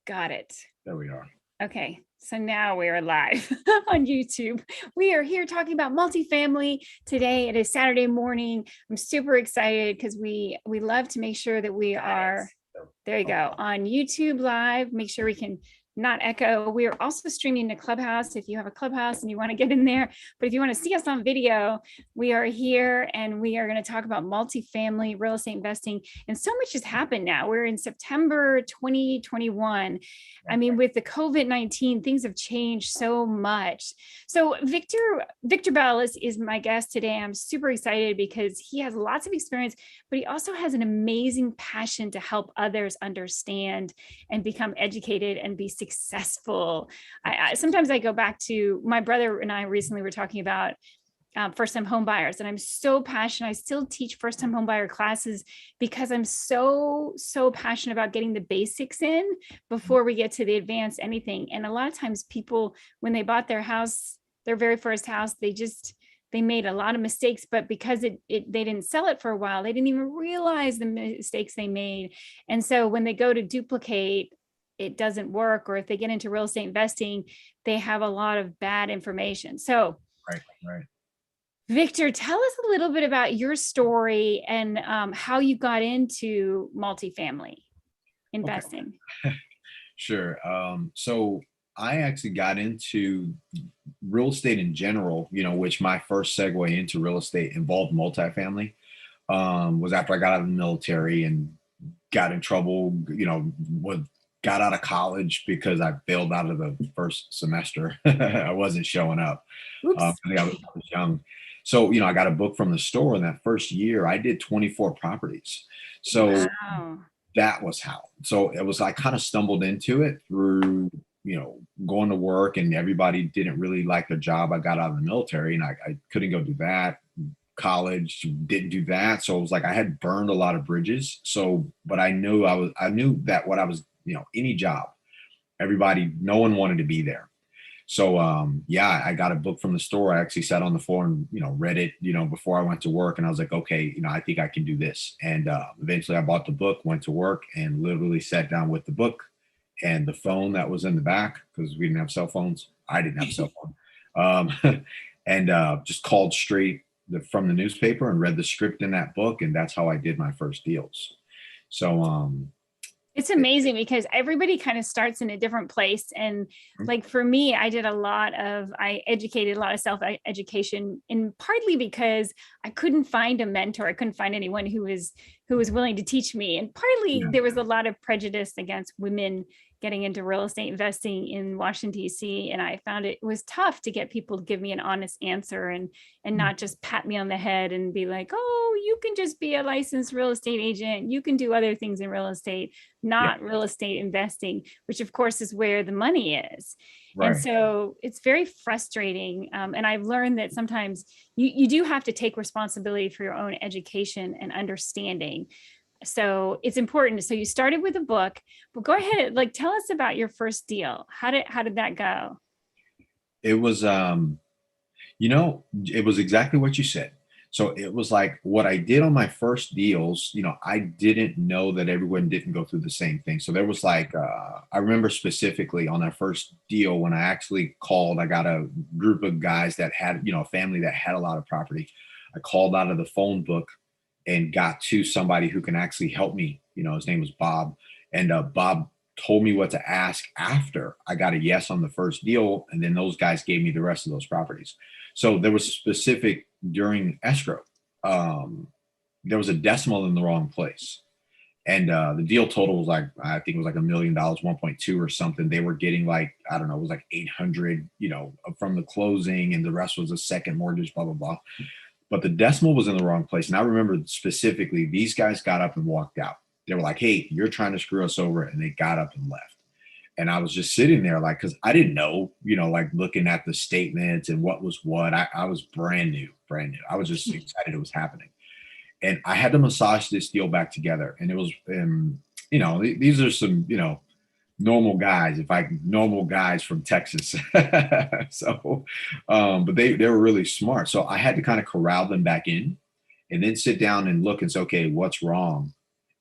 Got it. There we are. Okay, so now we are live on YouTube. We are here talking about multifamily today. It is Saturday morning. I'm super excited because we love to make sure that we are, there you go, on YouTube live. Make sure we can not echo. We are also streaming to Clubhouse if you have a Clubhouse and you want to get in there. But if you want to see us on video, we are here and we are going to talk about multifamily real estate investing. And so much has happened now. We're in September 2021. I mean, with the COVID-19, things have changed so much. So Victor Bell is my guest today. I'm super excited because he has lots of experience, but he also has an amazing passion to help others understand and become educated and be successful. Sometimes I go back to my brother and I recently were talking about first-time home buyers, and I'm so passionate. I still teach first-time home buyer classes because I'm so passionate about getting the basics in before we get to the advanced anything. And a lot of times people, when they bought their house, their very first house, they made a lot of mistakes, but because they didn't sell it for a while, they didn't even realize the mistakes they made. And so when they go to duplicate, it doesn't work. Or if they get into real estate investing, they have a lot of bad information. So Right. Victor, tell us a little bit about your story and how you got into multifamily investing. Okay. Sure. So I actually got into real estate in general, which my first segue into real estate involved multifamily, was after I got out of the military and got in trouble, got out of college because I failed out of the first semester. I wasn't showing up. I think I was young. So, I got a book from the store, and that first year I did 24 properties. So wow. That was how. So it was, I kind of stumbled into it through, going to work, and everybody didn't really like the job. I got out of the military and I couldn't go do that. College didn't do that. So it was like I had burned a lot of bridges. So, but I knew that what I was, any job, no one wanted to be there. So I got a book from the store. I actually sat on the floor and read it before I went to work, and I was like, okay, I think I can do this. And eventually I bought the book, went to work, and literally sat down with the book and the phone that was in the back, because we didn't have cell phones. I didn't have a cell phone. And just called straight from the newspaper and read the script in that book, and that's how I did my first deals. So it's amazing because everybody kind of starts in a different place. And like for me, I educated a lot of self-education, and partly because I couldn't find a mentor. I couldn't find anyone who was willing to teach me. And partly there was a lot of prejudice against women getting into real estate investing in Washington, D.C. And I found it was tough to get people to give me an honest answer and not just pat me on the head and be like, oh, you can just be a licensed real estate agent. You can do other things in real estate, not real estate investing, which of course is where the money is. Right. And so it's very frustrating. And I've learned that sometimes you do have to take responsibility for your own education and understanding. So it's important. So you started with a book, but go ahead, tell us about your first deal. How did that go? It was, it was exactly what you said. So it was like what I did on my first deals, I didn't know that everyone didn't go through the same thing. So there was I remember specifically on our first deal when I actually called, I got a group of guys that had, a family that had a lot of property. I called out of the phone book and got to somebody who can actually help me. His name was Bob. And Bob told me what to ask after I got a yes on the first deal. And then those guys gave me the rest of those properties. So there was specific during escrow. There was a decimal in the wrong place. And the deal total was I think it was $1 million, 1.2 or something. They were getting it was 800, from the closing, and the rest was a second mortgage, blah, blah, blah. But the decimal was in the wrong place. And I remember specifically, these guys got up and walked out. They were like, hey, you're trying to screw us over. And they got up and left. And I was just sitting there because I didn't know, looking at the statements and what was what. I was brand new. I was just excited it was happening. And I had to massage this deal back together. And it was, these are some, normal guys from Texas. So, but they were really smart. So I had to kind of corral them back in and then sit down and look and say, okay, what's wrong?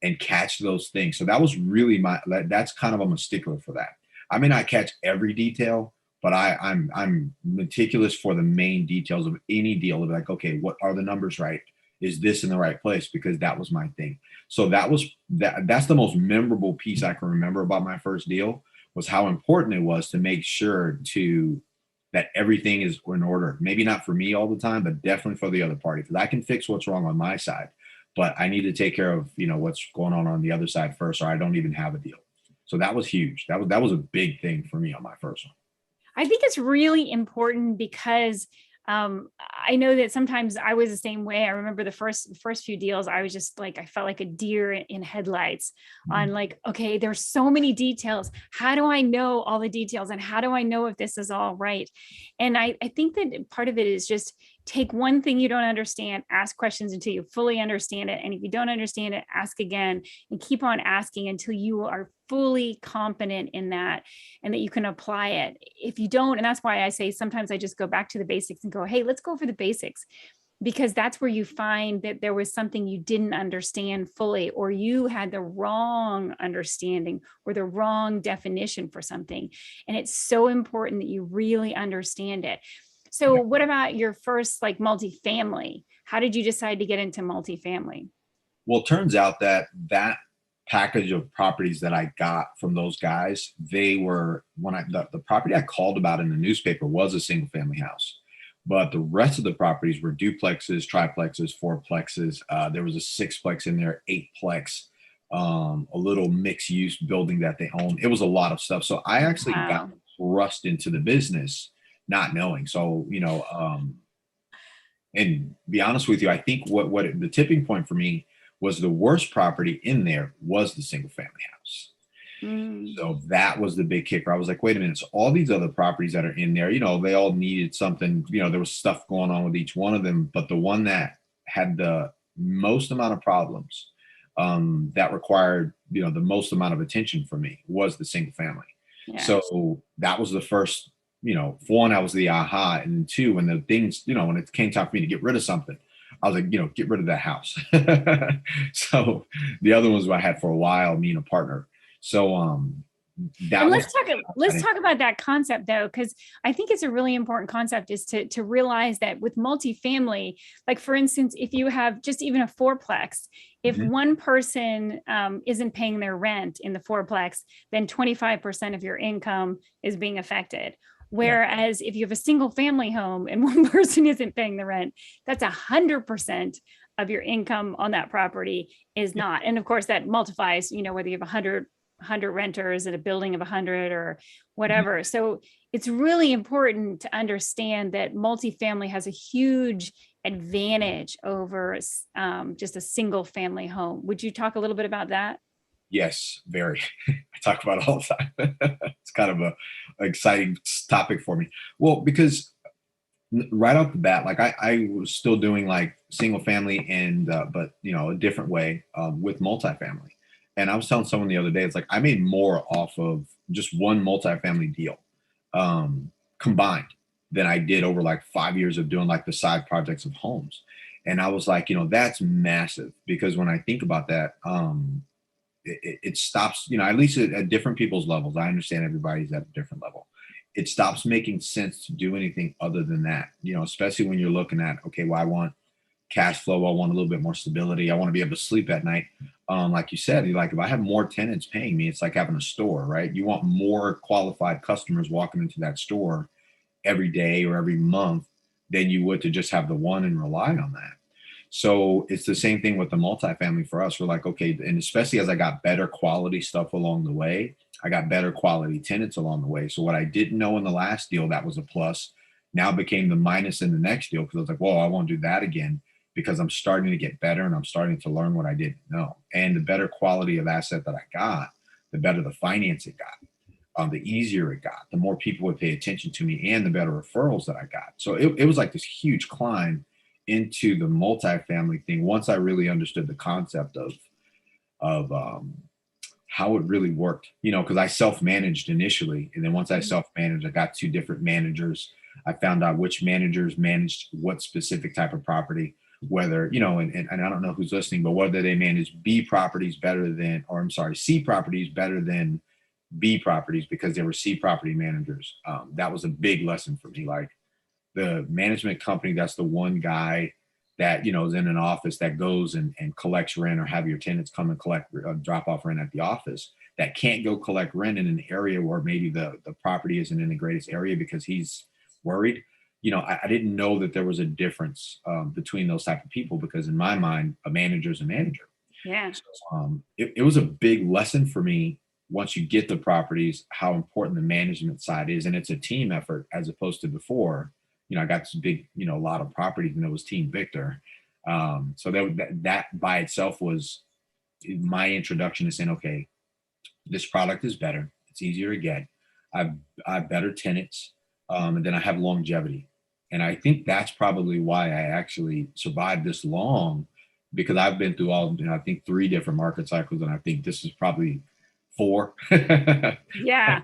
and catch those things. So that was really that's kind of, I'm a stickler for that. I may not catch every detail, but I'm meticulous for the main details of any deal. Of like, okay, what are the numbers right? Is this in the right place? Because that was my thing. So that's the most memorable piece I can remember about my first deal, was how important it was to make sure to that everything is in order. Maybe not for me all the time, but definitely for the other party, because I can fix what's wrong on my side, but I need to take care of, what's going on the other side first, or I don't even have a deal. So that was huge. That was a big thing for me on my first one. I think it's really important because I know that sometimes I was the same way. I remember the first few deals, I was just like, I felt like a deer in headlights on like, okay, there's so many details. How do I know all the details? And how do I know if this is all right? And I think that part of it is just take one thing you don't understand, ask questions until you fully understand it. And if you don't understand it, ask again and keep on asking until you are fully competent in that and that you can apply it. If you don't, and that's why I say sometimes I just go back to the basics and go, hey, let's go for the basics, because that's where you find that there was something you didn't understand fully, or you had the wrong understanding or the wrong definition for something. And it's so important that you really understand it. So what about your first like multifamily? How did you decide to get into multifamily? Well, it turns out that package of properties that I got from those guys, they were the property I called about in the newspaper was a single family house, but the rest of the properties were duplexes, triplexes, fourplexes. There was a sixplex in there, eightplex, a little mixed use building that they owned. It was a lot of stuff. So I actually got Wow. thrust into the business not knowing. So, and be honest with you, I think the tipping point for me was the worst property in there was the single family house. Mm, So that was the big kicker. I was like, wait a minute. So all these other properties that are in there, they all needed something, there was stuff going on with each one of them. But the one that had the most amount of problems, that required, the most amount of attention from me was the single family. yes. So that was the first, for one, I was the aha. And two, when the things, when it came time for me to get rid of something, I was like, get rid of that house. So the other ones I had for a while, me and a partner. So And that was let's talk about that concept though, because I think it's a really important concept is to realize that with multifamily, like for instance, if you have just even a fourplex, if Mhm. one person isn't paying their rent in the fourplex, then 25% of your income is being affected. Yeah. Whereas if you have a single family home and one person isn't paying the rent, that's 100% of your income on that property is Yeah. not. And of course that multiplies, whether you have 100 renters in a building of 100 or Mhm. whatever. So it's really important to understand that multifamily has a huge advantage over just a single family home. Would you talk a little bit about that? Yes, very. I talk about it all the time. It's kind of a exciting topic for me. Well, because right off the bat, like I was still doing like single family and but a different way with multifamily. And I was telling someone the other day, it's like I made more off of just one multifamily deal combined than I did over like 5 years of doing like the side projects of homes. And I was like, that's massive, because when I think about that, it stops, at least at different people's levels. I understand everybody's at a different level. It stops making sense to do anything other than that, especially when you're looking at, okay, well, I want cash flow. I want a little bit more stability. I want to be able to sleep at night. Like you said, like if I have more tenants paying me, it's like having a store, right? You want more qualified customers walking into that store every day or every month than you would to just have the one and rely on that. So it's the same thing with the multifamily for us. We're like, okay, and especially as I got better quality stuff along the way, I got better quality tenants along the way. So what I didn't know in the last deal that was a plus now became the minus in the next deal, because I was like, whoa, I won't do that again, because I'm starting to get better and I'm starting to learn what I didn't know. And the better quality of asset that I got, the better the finance it got. The easier it got, the more people would pay attention to me, and the better referrals that I got. So it was like this huge climb into the multifamily thing once I really understood the concept of how it really worked. Because I self-managed initially, and then once I self-managed, I got two different managers. I found out which managers managed what specific type of property. whether, and I don't know who's listening, but whether they manage B properties better than, or I'm sorry, C properties better than B properties because they were C property managers. That was a big lesson for me. Like the management company, that's the one guy that, is in an office that goes and collects rent, or have your tenants come and collect, drop off rent at the office, that can't go collect rent in an area where maybe the property isn't in the greatest area because he's worried. I didn't know that there was a difference between those type of people, because in my mind, a manager is a manager. Yeah. So, it was a big lesson for me once you get the properties, how important the management side is. And it's a team effort as opposed to before. I got this big, a lot of properties, and it was Team Victor. So that by itself was my introduction to saying, okay, this product is better. It's easier to get. I've better tenants, and then I have longevity. And I think that's probably why I actually survived this long, because I've been through all, I think 3 different market cycles, and I think this is probably 4. Yeah.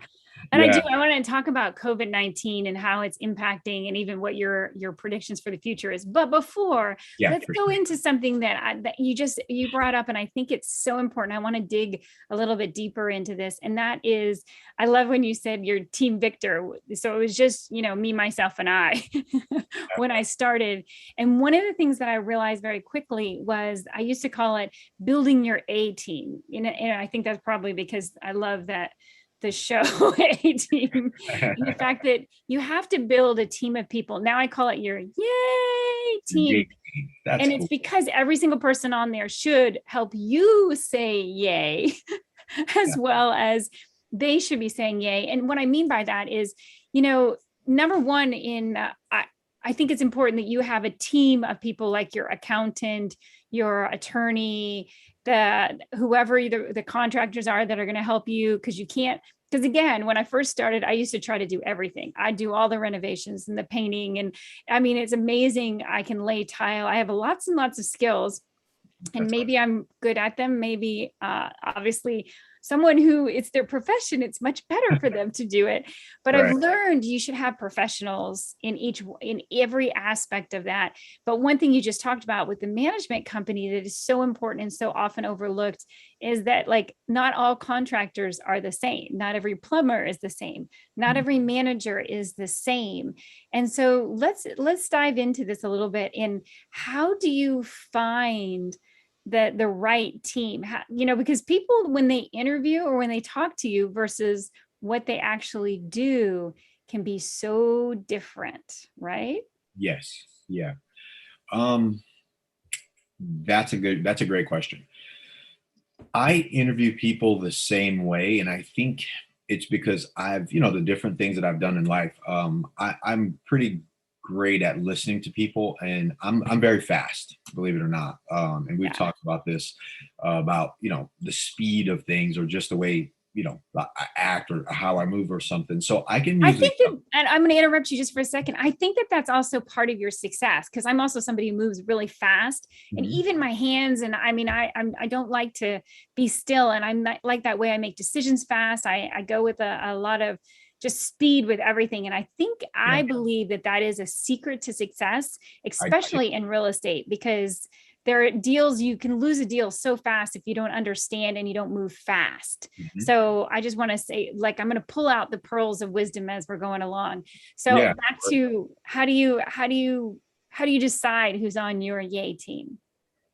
And Yeah. I want to talk about COVID-19 and how it's impacting, and even what your predictions for the future is. But before, Yeah, let's go into something that you brought up, and I think it's so important. I want to dig a little bit deeper into this. And that is, I love when you said you're Team Victor. So it was just, me, myself, and I when I started. And one of the things that I realized very quickly was, I used to call it building your A team. And I think that's probably because I love that the show A team, and the fact that you have to build a team of people. Now I call it your yay team. That's and it's cool. Because every single person on there should help you say yay as well as they should be saying yay. And what I mean by that is, number one, I think it's important that you have a team of people, like your accountant, your attorney, whoever the contractors are that are going to help you. Because again, when I first started, I used to try to do everything. I do all the renovations and the painting. And I mean, it's amazing. I can lay tile. I have lots and lots of skills, and maybe I'm good at them. Maybe obviously someone who it's their profession, it's much better for them to do it. But right. I've learned you should have professionals in every aspect of that. But one thing you just talked about with the management company that is so important and so often overlooked is that, like, not all contractors are the same. Not every plumber is the same. Not every manager is the same. And so let's dive into this a little bit. And how do you find the right team? Because people, when they interview or when they talk to you versus what they actually do, can be so different, right? Yes. Yeah. That's a great question. I interview people the same way, and I think it's because I've, the different things that I've done in life. I'm pretty great at listening to people, and I'm very fast, believe it or not. And we've talked about this, about, the speed of things, or just the way, I act, or how I move or something. So I can usually, and I'm going to interrupt you just for a second. I think that that's also part of your success, because I'm also somebody who moves really fast, and even my hands. And I mean, I don't like to be still, and I'm not like that way. I make decisions fast. I go with a lot of just speed with everything. And I think I believe that is a secret to success, especially in real estate, because there are deals, you can lose a deal so fast if you don't understand and you don't move fast. So I just want to say, like, I'm going to pull out the pearls of wisdom as we're going along. So back to how do you decide who's on your yay team?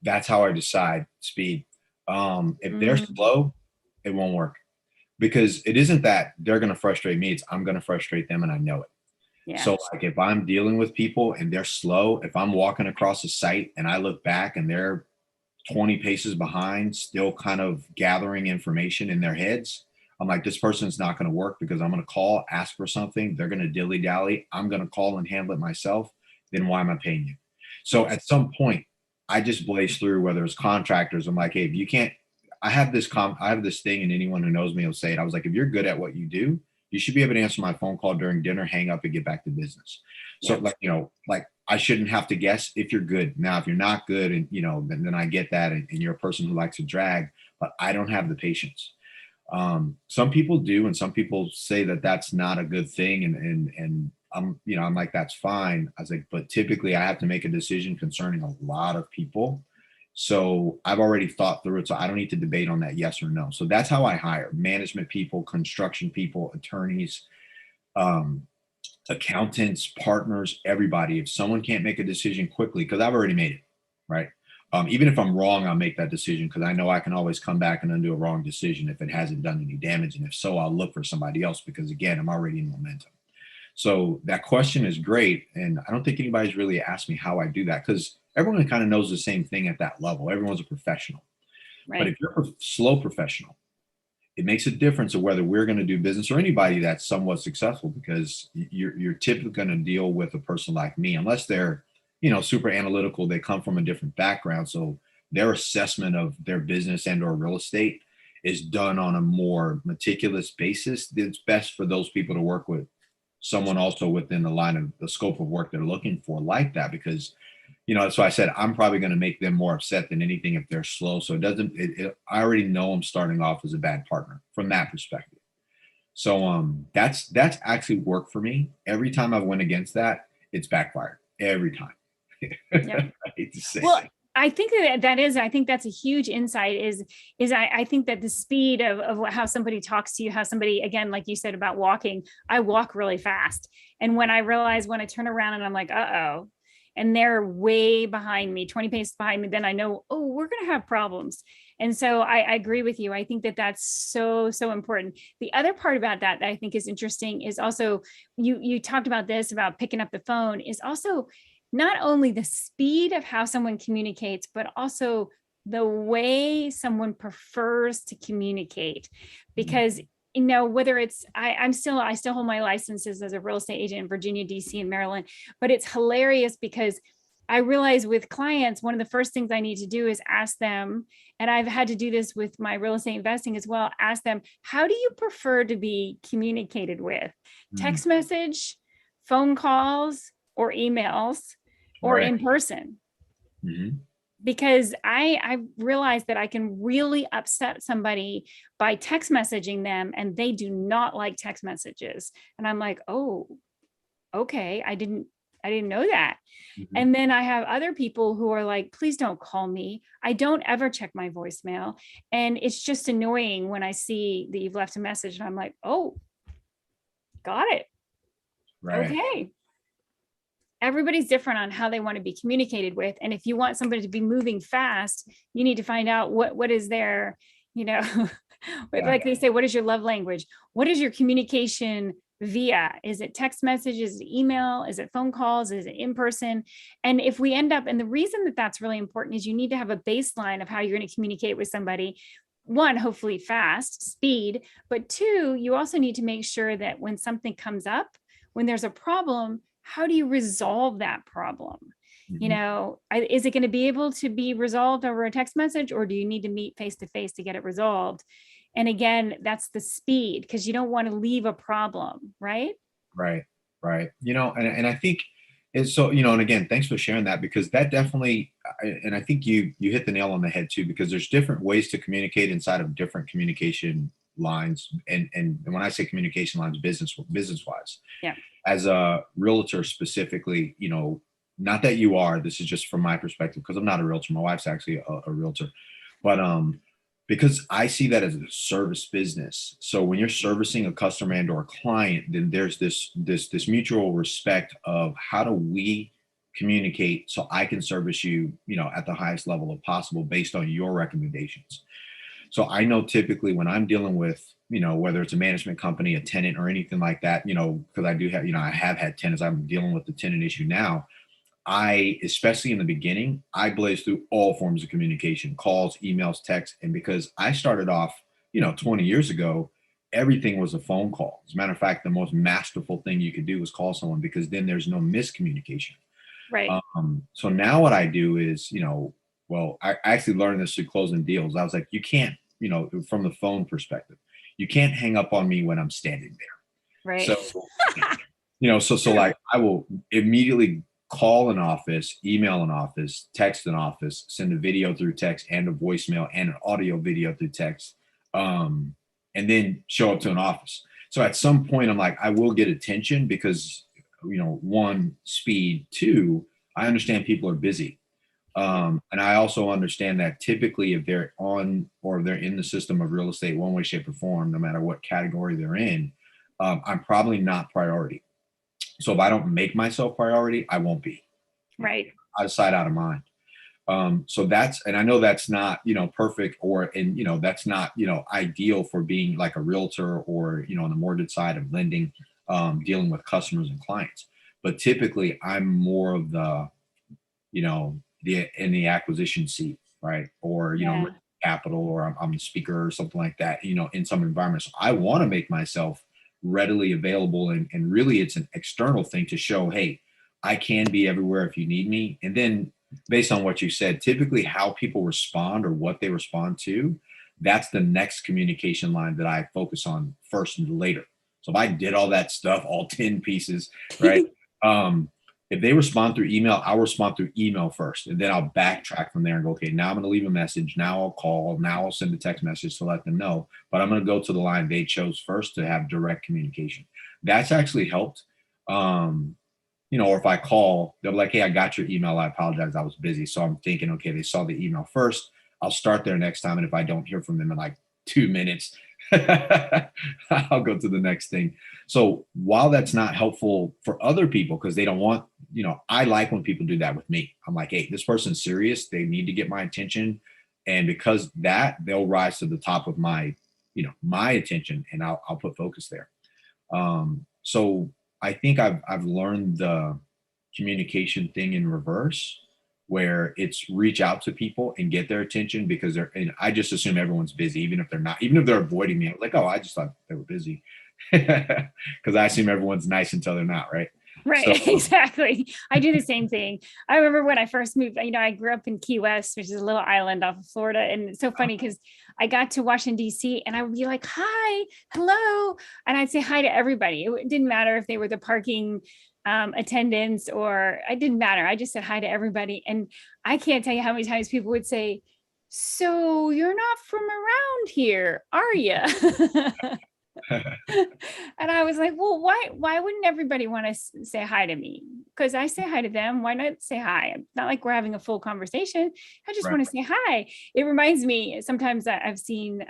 That's how I decide speed. If they're slow, it won't work, because it isn't that they're going to frustrate me. It's I'm going to frustrate them, and I know it. Yeah. So like, if I'm dealing with people and they're slow, if I'm walking across a site and I look back and they're 20 paces behind, still kind of gathering information in their heads, I'm like, this person's not going to work, because I'm going to call, ask for something. They're going to dilly dally. I'm going to call and handle it myself. Then why am I paying you? So at some point, I just blaze through, whether it's contractors. I'm like, hey, if you can't, I have this thing, and anyone who knows me will say it. I was like, if you're good at what you do, you should be able to answer my phone call during dinner, hang up, and get back to business. So like, I shouldn't have to guess if you're good. Now, if you're not good, and then I get that, and you're a person who likes to drag, but I don't have the patience. Some people do, and some people say that that's not a good thing. And I'm like, that's fine. I was like, but typically I have to make a decision concerning a lot of people. So I've already thought through it. So I don't need to debate on that yes or no. So that's how I hire management people, construction people, attorneys, um, accountants, partners, everybody. If someone can't make a decision quickly, because I've already made it, right? Even if I'm wrong, I'll make that decision because I know I can always come back and undo a wrong decision if it hasn't done any damage. And if so, I'll look for somebody else because again, I'm already in momentum. So that question is great. And I don't think anybody's really asked me how I do that because everyone kind of knows the same thing at that level. Everyone's a professional. But Right. if you're a slow professional, it makes a difference of whether we're going to do business or anybody that's somewhat successful because you're typically going to deal with a person like me unless they're super analytical. They come from a different background, so their assessment of their business and or real estate is done on a more meticulous basis. It's best for those people to work with someone also within the line of the scope of work they're looking for like that because that's why I said I'm probably going to make them more upset than anything if they're slow. So it doesn't. I already know I'm starting off as a bad partner from that perspective. So that's actually worked for me. Every time I've went against that, it's backfired every time. Yeah. I hate to say Well, it. I think that's a huge insight I think that the speed of how somebody talks to you, how somebody, again, like you said about walking, I walk really fast. And when I turn around and I'm like, uh-oh, and they're way behind me, 20 paces behind me, then I know, oh, we're going to have problems. And so I agree with you. I think that that's so, so important. The other part about that I think is interesting is also, you talked about this, about picking up the phone, is also not only the speed of how someone communicates, but also the way someone prefers to communicate. Because whether it's I still hold my licenses as a real estate agent in Virginia, DC, and Maryland, but it's hilarious because I realize with clients, one of the first things I need to do is ask them, and I've had to do this with my real estate investing as well, ask them, how do you prefer to be communicated with? Mhm. Text message, phone calls, or emails, or Right. in person? Mhm. Because I realize that I can really upset somebody by text messaging them and they do not like text messages. And I'm like, oh, okay, I didn't know that. Mhm. And then I have other people who are like, please don't call me. I don't ever check my voicemail. And it's just annoying when I see that you've left a message and I'm like, oh, got it. Right. Okay. Everybody's different on how they want to be communicated with. And if you want somebody to be moving fast, you need to find out what is their, you know, Yeah. like they say, what is your love language? What is your communication via? Is it text message? Is it email? Is it phone calls? Is it in person? And if we end up, and the reason that that's really important is you need to have a baseline of how you're going to communicate with somebody. One, hopefully fast, speed, but two, you also need to make sure that when something comes up, when there's a problem, how do you resolve that problem? Mhm. Is it going to be able to be resolved over a text message, or do you need to meet face to face to get it resolved? And again, that's the speed, because you don't want to leave a problem, right? Right, right. And I think it's so, and again, thanks for sharing that because that definitely, and I think you hit the nail on the head too, because there's different ways to communicate inside of different communication lines. And when I say communication lines, business wise, Yeah. as a realtor specifically, not that you are, this is just from my perspective, because I'm not a realtor. My wife's actually a realtor, but because I see that as a service business. So when you're servicing a customer and or a client, then there's this mutual respect of how do we communicate so I can service you, at the highest level of possible based on your recommendations. So I know typically when I'm dealing with, whether it's a management company, a tenant, or anything like that, because I do have, I have had tenants, I'm dealing with the tenant issue now. Especially in the beginning, I blaze through all forms of communication, calls, emails, texts. And because I started off, 20 years ago, everything was a phone call. As a matter of fact, the most masterful thing you could do was call someone because then there's no miscommunication. Right. So now what I do is, well, I actually learned this through closing deals. I was like, you can't, from the phone perspective, you can't hang up on me when I'm standing there. Right. So, so like I will immediately call an office, email an office, text an office, send a video through text and a voicemail and an audio video through text, and then show up to an office. So at some point, I'm like, I will get attention because one, speed. Two, I understand people are busy. And I also understand that typically if they're on or they're in the system of real estate, one way, shape, or form, no matter what category they're in, I'm probably not priority. So if I don't make myself priority, I won't be. Right. Out of sight, out of mind. So that's, and I know that's not, perfect, and that's not, ideal for being like a realtor or, on the mortgage side of lending, dealing with customers and clients. But typically I'm more of the, in the acquisition seat, right? Or, Yeah. capital, or I'm the speaker or something like that, in some environments. So I want to make myself readily available. And really it's an external thing to show, hey, I can be everywhere if you need me. And then based on what you said, typically how people respond or what they respond to, that's the next communication line that I focus on first and later. So if I did all that stuff, all 10 pieces, right? Um, if they respond through email, I'll respond through email first, and then I'll backtrack from there and go, okay, now I'm going to leave a message. Now I'll call. Now I'll send a text message to let them know. But I'm going to go to the line they chose first to have direct communication. That's actually helped. Or if I call, they'll be like, hey, I got your email. I apologize. I was busy. So I'm thinking, okay, they saw the email first. I'll start there next time. And if I don't hear from them in like 2 minutes, I'll go to the next thing. So while that's not helpful for other people, because they don't want, I like when people do that with me. I'm like, hey, this person's serious. They need to get my attention. And because that, they'll rise to the top of my attention, and I'll put focus there. So I think I've learned the communication thing in reverse, where it's reach out to people and get their attention, because and I just assume everyone's busy, even if they're not, even if they're avoiding me. I'm like, oh, I just thought they were busy. Because I assume everyone's nice until they're not, right? Right, So exactly. I do the same thing. I remember when I first moved, I grew up in Key West, which is a little island off of Florida. And it's so funny because I got to Washington, D.C., and I would be like, hi, hello. And I'd say hi to everybody. It didn't matter if they were the parking attendants, or it didn't matter. I just said hi to everybody. And I can't tell you how many times people would say, so you're not from around here, are you? And I was like, well, why wouldn't everybody want to say hi to me? Because I say hi to them. Why not say hi? It's not like we're having a full conversation. I just right. want to say hi. It reminds me, sometimes I've seen,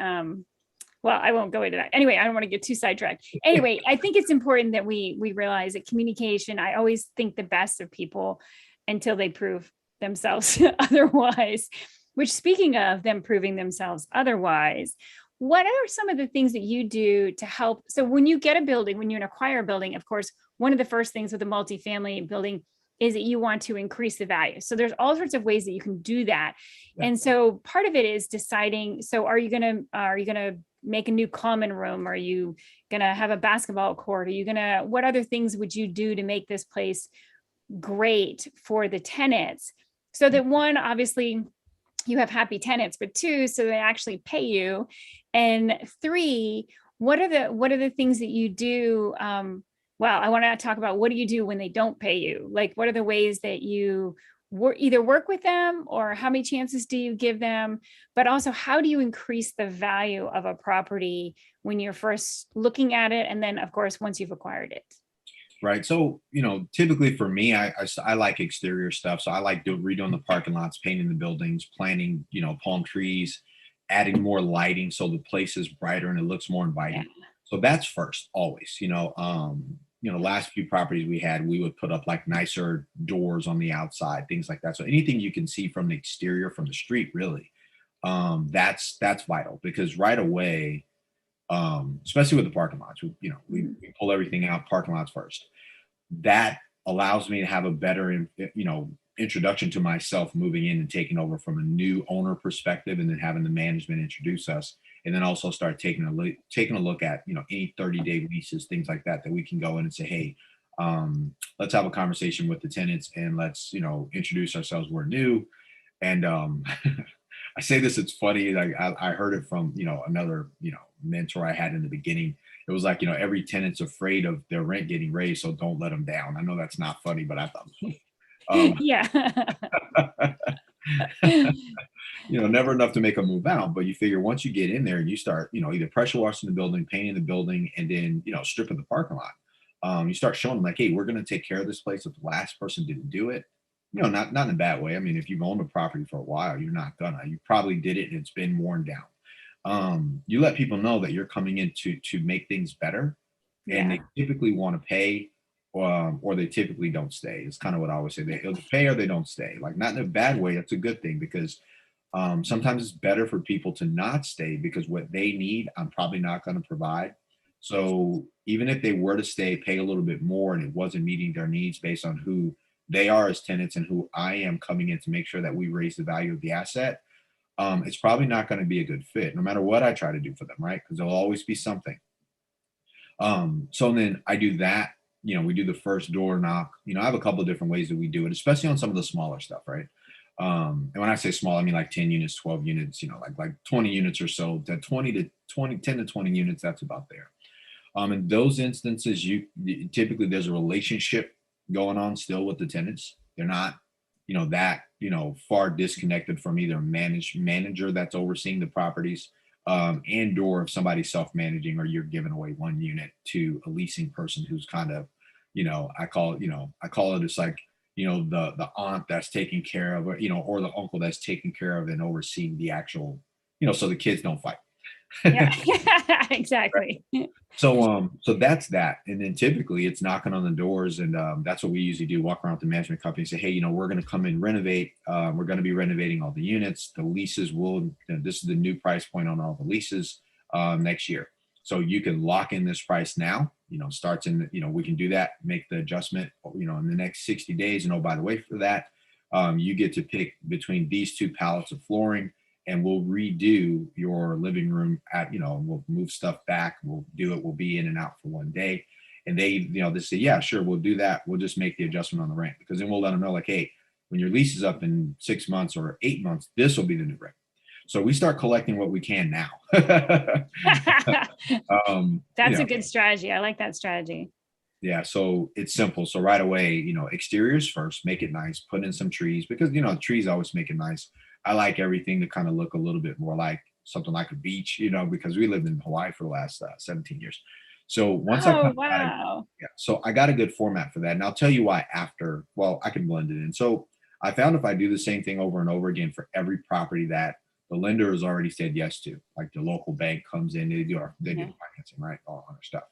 well, I won't go into that. Anyway, I don't want to get too sidetracked. Anyway, I think it's important that we realize that communication, I always think the best of people until they prove themselves otherwise, which, speaking of them proving themselves otherwise, what are some of the things that you do to help? So when you get a building, when you acquire a building, of course, one of the first things with a multifamily building is that you want to increase the value. So there's all sorts of ways that you can do that. Yeah. And so part of it is deciding, so are you going to make a new common room? Are you going to have a basketball court? What other things would you do to make this place great for the tenants? So that, one, obviously you have happy tenants, but two, so they actually pay you. And three, what are the things that you do? Well, I want to talk about, what do you do when they don't pay you? Like, what are the ways that you either work with them, or how many chances do you give them? But also, how do you increase the value of a property when you're first looking at it? And then, of course, once you've acquired it. Right. So, typically for me, I like exterior stuff. So I like redoing the parking lots, painting the buildings, planting, palm trees, adding more lighting so the place is brighter and it looks more inviting. Yeah. So that's first, always. Last few properties we had, we would put up like nicer doors on the outside, things like that. So anything you can see from the exterior, from the street, really, that's vital, because right away, especially with the parking lots, we pull everything out, parking lots first. That allows me to have a better, introduction to myself moving in and taking over from a new owner perspective, and then having the management introduce us, and then also start taking a look at, any 30-day leases, things like that we can go in and say, hey, let's have a conversation with the tenants, and let's, introduce ourselves. We're new. And I say this, it's funny. I heard it from, another, mentor I had in the beginning. It was like, every tenant's afraid of their rent getting raised, so don't let them down. I know that's not funny, but I thought it was funny. Yeah. Never enough to make them move out, but you figure once you get in there and you start, either pressure washing the building, painting the building, and then, stripping the parking lot. You start showing them like, hey, we're going to take care of this place if the last person didn't do it. Not in a bad way. I mean, if you've owned a property for a while, you're not gonna. You probably did it and it's been worn down. You let people know that you're coming in to make things better, and Yeah. they typically want to pay, or they typically don't stay. It's kind of what I always say. They either pay or they don't stay. Like not in a bad way. That's a good thing because sometimes it's better for people to not stay because what they need, I'm probably not going to provide. So even if they were to stay, pay a little bit more, and it wasn't meeting their needs based on who they are as tenants and who I am coming in to make sure that we raise the value of the asset, it's probably not going to be a good fit, no matter what I try to do for them, right? Because there'll always be something. So then I do that. We do the first door knock. I have a couple of different ways that we do it, especially on some of the smaller stuff, right? And when I say small, I mean like 10 units, 12 units, like 20 units or so. That 10 to 20 units, that's about there. In those instances, typically there's a relationship going on still with the tenants. They're not, that far disconnected from either manager that's overseeing the properties, and or if somebody's self-managing or you're giving away one unit to a leasing person who's kind of, I call it, it's like, the aunt that's taking care of, or the uncle that's taking care of and overseeing the actual, so the kids don't fight. Yeah. Exactly. So that's that. And then typically it's knocking on the doors. And that's what we usually do, walk around with the management company and say, hey, we're going to come and renovate. We're going to be renovating all the units. The leases this is the new price point on all the leases next year. So you can lock in this price now, starts in, we can do that, make the adjustment, in the next 60 days. And oh, by the way, for that, you get to pick between these two pallets of flooring, and we'll redo your living room we'll move stuff back. We'll do it. We'll be in and out for one day. And they say, yeah, sure, we'll do that. We'll just make the adjustment on the rent, because then we'll let them know like, hey, when your lease is up in 6 months or 8 months, this will be the new rent. So we start collecting what we can now. That's a good strategy. I like that strategy. Yeah, so it's simple. So right away, exteriors first, make it nice, put in some trees, because trees always make it nice. I like everything to kind of look a little bit more like something like a beach, because we lived in Hawaii for the last 17 years. So once Wow. so I got a good format for that. And I'll tell you why after, well, I can blend it in. So I found if I do the same thing over and over again for every property that the lender has already said yes to, like the local bank comes in, they do financing, right? All our stuff.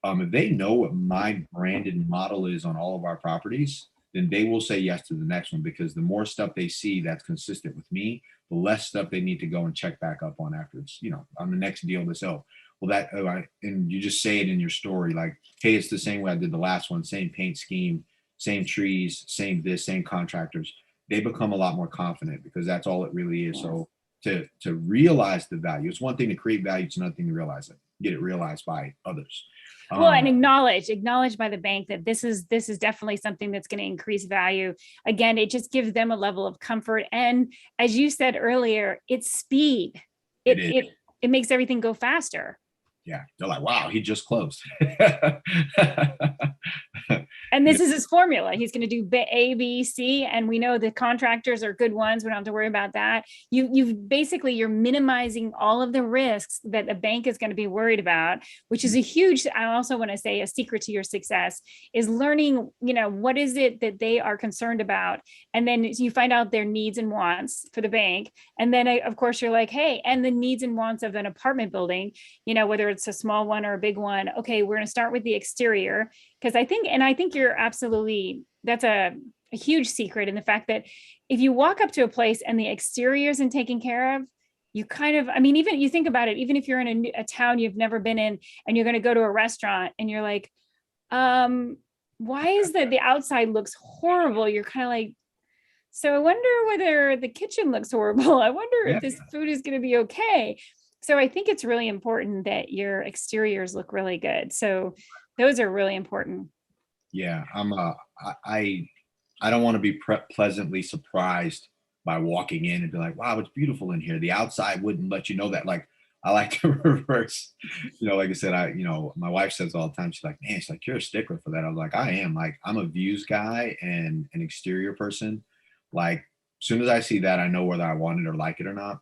If they know what my branded model is on all of our properties, then they will say yes to the next one, because the more stuff they see that's consistent with me, the less stuff they need to go and check back up on after it's, on the next deal. They say, oh, well, and you just say it in your story, like, hey, it's the same way I did the last one, same paint scheme, same trees, same this, same contractors. They become a lot more confident, because that's all it really is. So to realize the value, it's one thing to create value, it's another thing to realize it, get it realized by others. Well, and acknowledge by the bank that this is definitely something that's going to increase value. Again, it just gives them a level of comfort. And as you said earlier, it's speed. It makes everything go faster. Yeah, they're like, wow, he just closed. And this is his formula. He's going to do A, B, C, and we know the contractors are good ones. We don't have to worry about that. You're minimizing all of the risks that a bank is going to be worried about, which is a huge, I also want to say, a secret to your success is learning, what is it that they are concerned about. And then you find out their needs and wants for the bank. And then of course you're like, hey, and the needs and wants of an apartment building, whether it's a small one or a big one. Okay, we're going to start with the exterior. Because I think you're absolutely, that's a huge secret in the fact that if you walk up to a place and the exterior isn't taken care of, you kind of, even you think about it, even if you're in a town you've never been in and you're going to go to a restaurant and you're like, why is that the outside looks horrible? You're kind of like, so I wonder whether the kitchen looks horrible. I wonder if this food is going to be okay. So I think it's really important that your exteriors look really good. So those are really important. Yeah, I don't want to be pleasantly surprised by walking in and be like, wow, it's beautiful in here. The outside wouldn't let you know that. Like, I like to reverse, like I said, my wife says all the time, she's like, man, she's like, you're a stickler for that. I was like, I am. Like, I'm a views guy and an exterior person. Like, as soon as I see that, I know whether I want it or like it or not.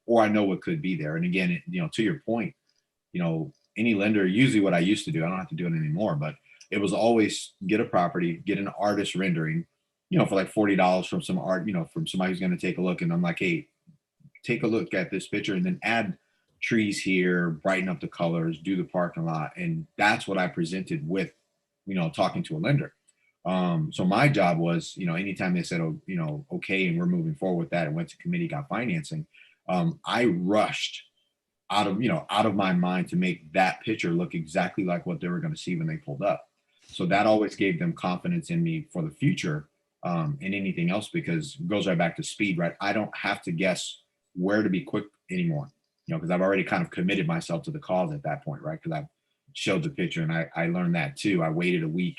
Or I know what could be there. And again, to your point, any lender, usually what I used to do, I don't have to do it anymore, but it was always get a property, get an artist rendering, for like $40 from some art, from somebody who's going to take a look. And I'm like, hey, take a look at this picture and then add trees here, brighten up the colors, do the parking lot. And that's what I presented with, talking to a lender. So my job was, anytime they said, oh, okay, and we're moving forward with that and went to committee, got financing, I rushed out of my mind to make that picture look exactly like what they were going to see when they pulled up. So that always gave them confidence in me for the future, and anything else, because it goes right back to speed, right? I don't have to guess where to be quick anymore, because I've already kind of committed myself to the cause at that point, right? Because I've showed the picture, and I learned that too. I waited a week,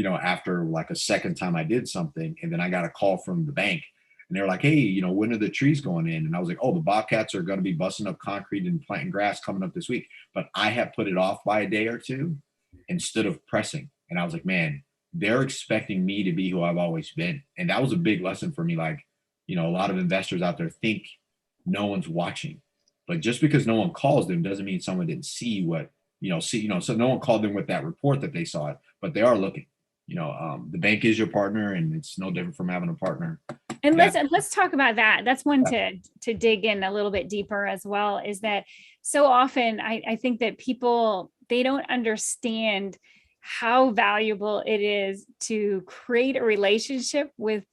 after like a second time I did something, and then I got a call from the bank, and they were like, hey, when are the trees going in? And I was like, oh, the Bobcats are going to be busting up concrete and planting grass coming up this week. But I have put it off by a day or two instead of pressing. And I was like, man, they're expecting me to be who I've always been. And that was a big lesson for me. Like, a lot of investors out there think no one's watching. But just because no one calls them doesn't mean someone didn't see what, so no one called them with that report that they saw it, but they are looking. The bank is your partner, and it's no different from having a partner. And let's talk about that. That's one to dig in a little bit deeper as well, is that so often I think that people, they don't understand how valuable it is to create a relationship with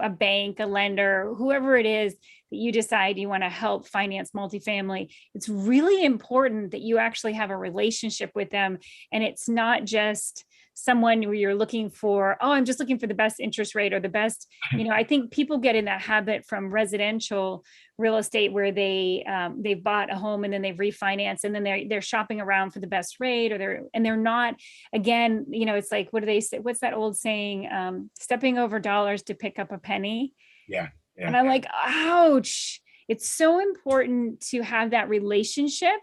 a bank, a lender, whoever it is that you decide you want to help finance multifamily. It's really important that you actually have a relationship with them. And it's not just someone where you're looking for, oh, I'm just looking for the best interest rate or the best, I think people get in that habit from residential real estate where they've bought a home and then they've refinanced, and then they're shopping around for the best rate, or they're not, again, it's like, what do they say? What's that old saying? Stepping over dollars to pick up a penny. Yeah. And I'm like, ouch. It's so important to have that relationship,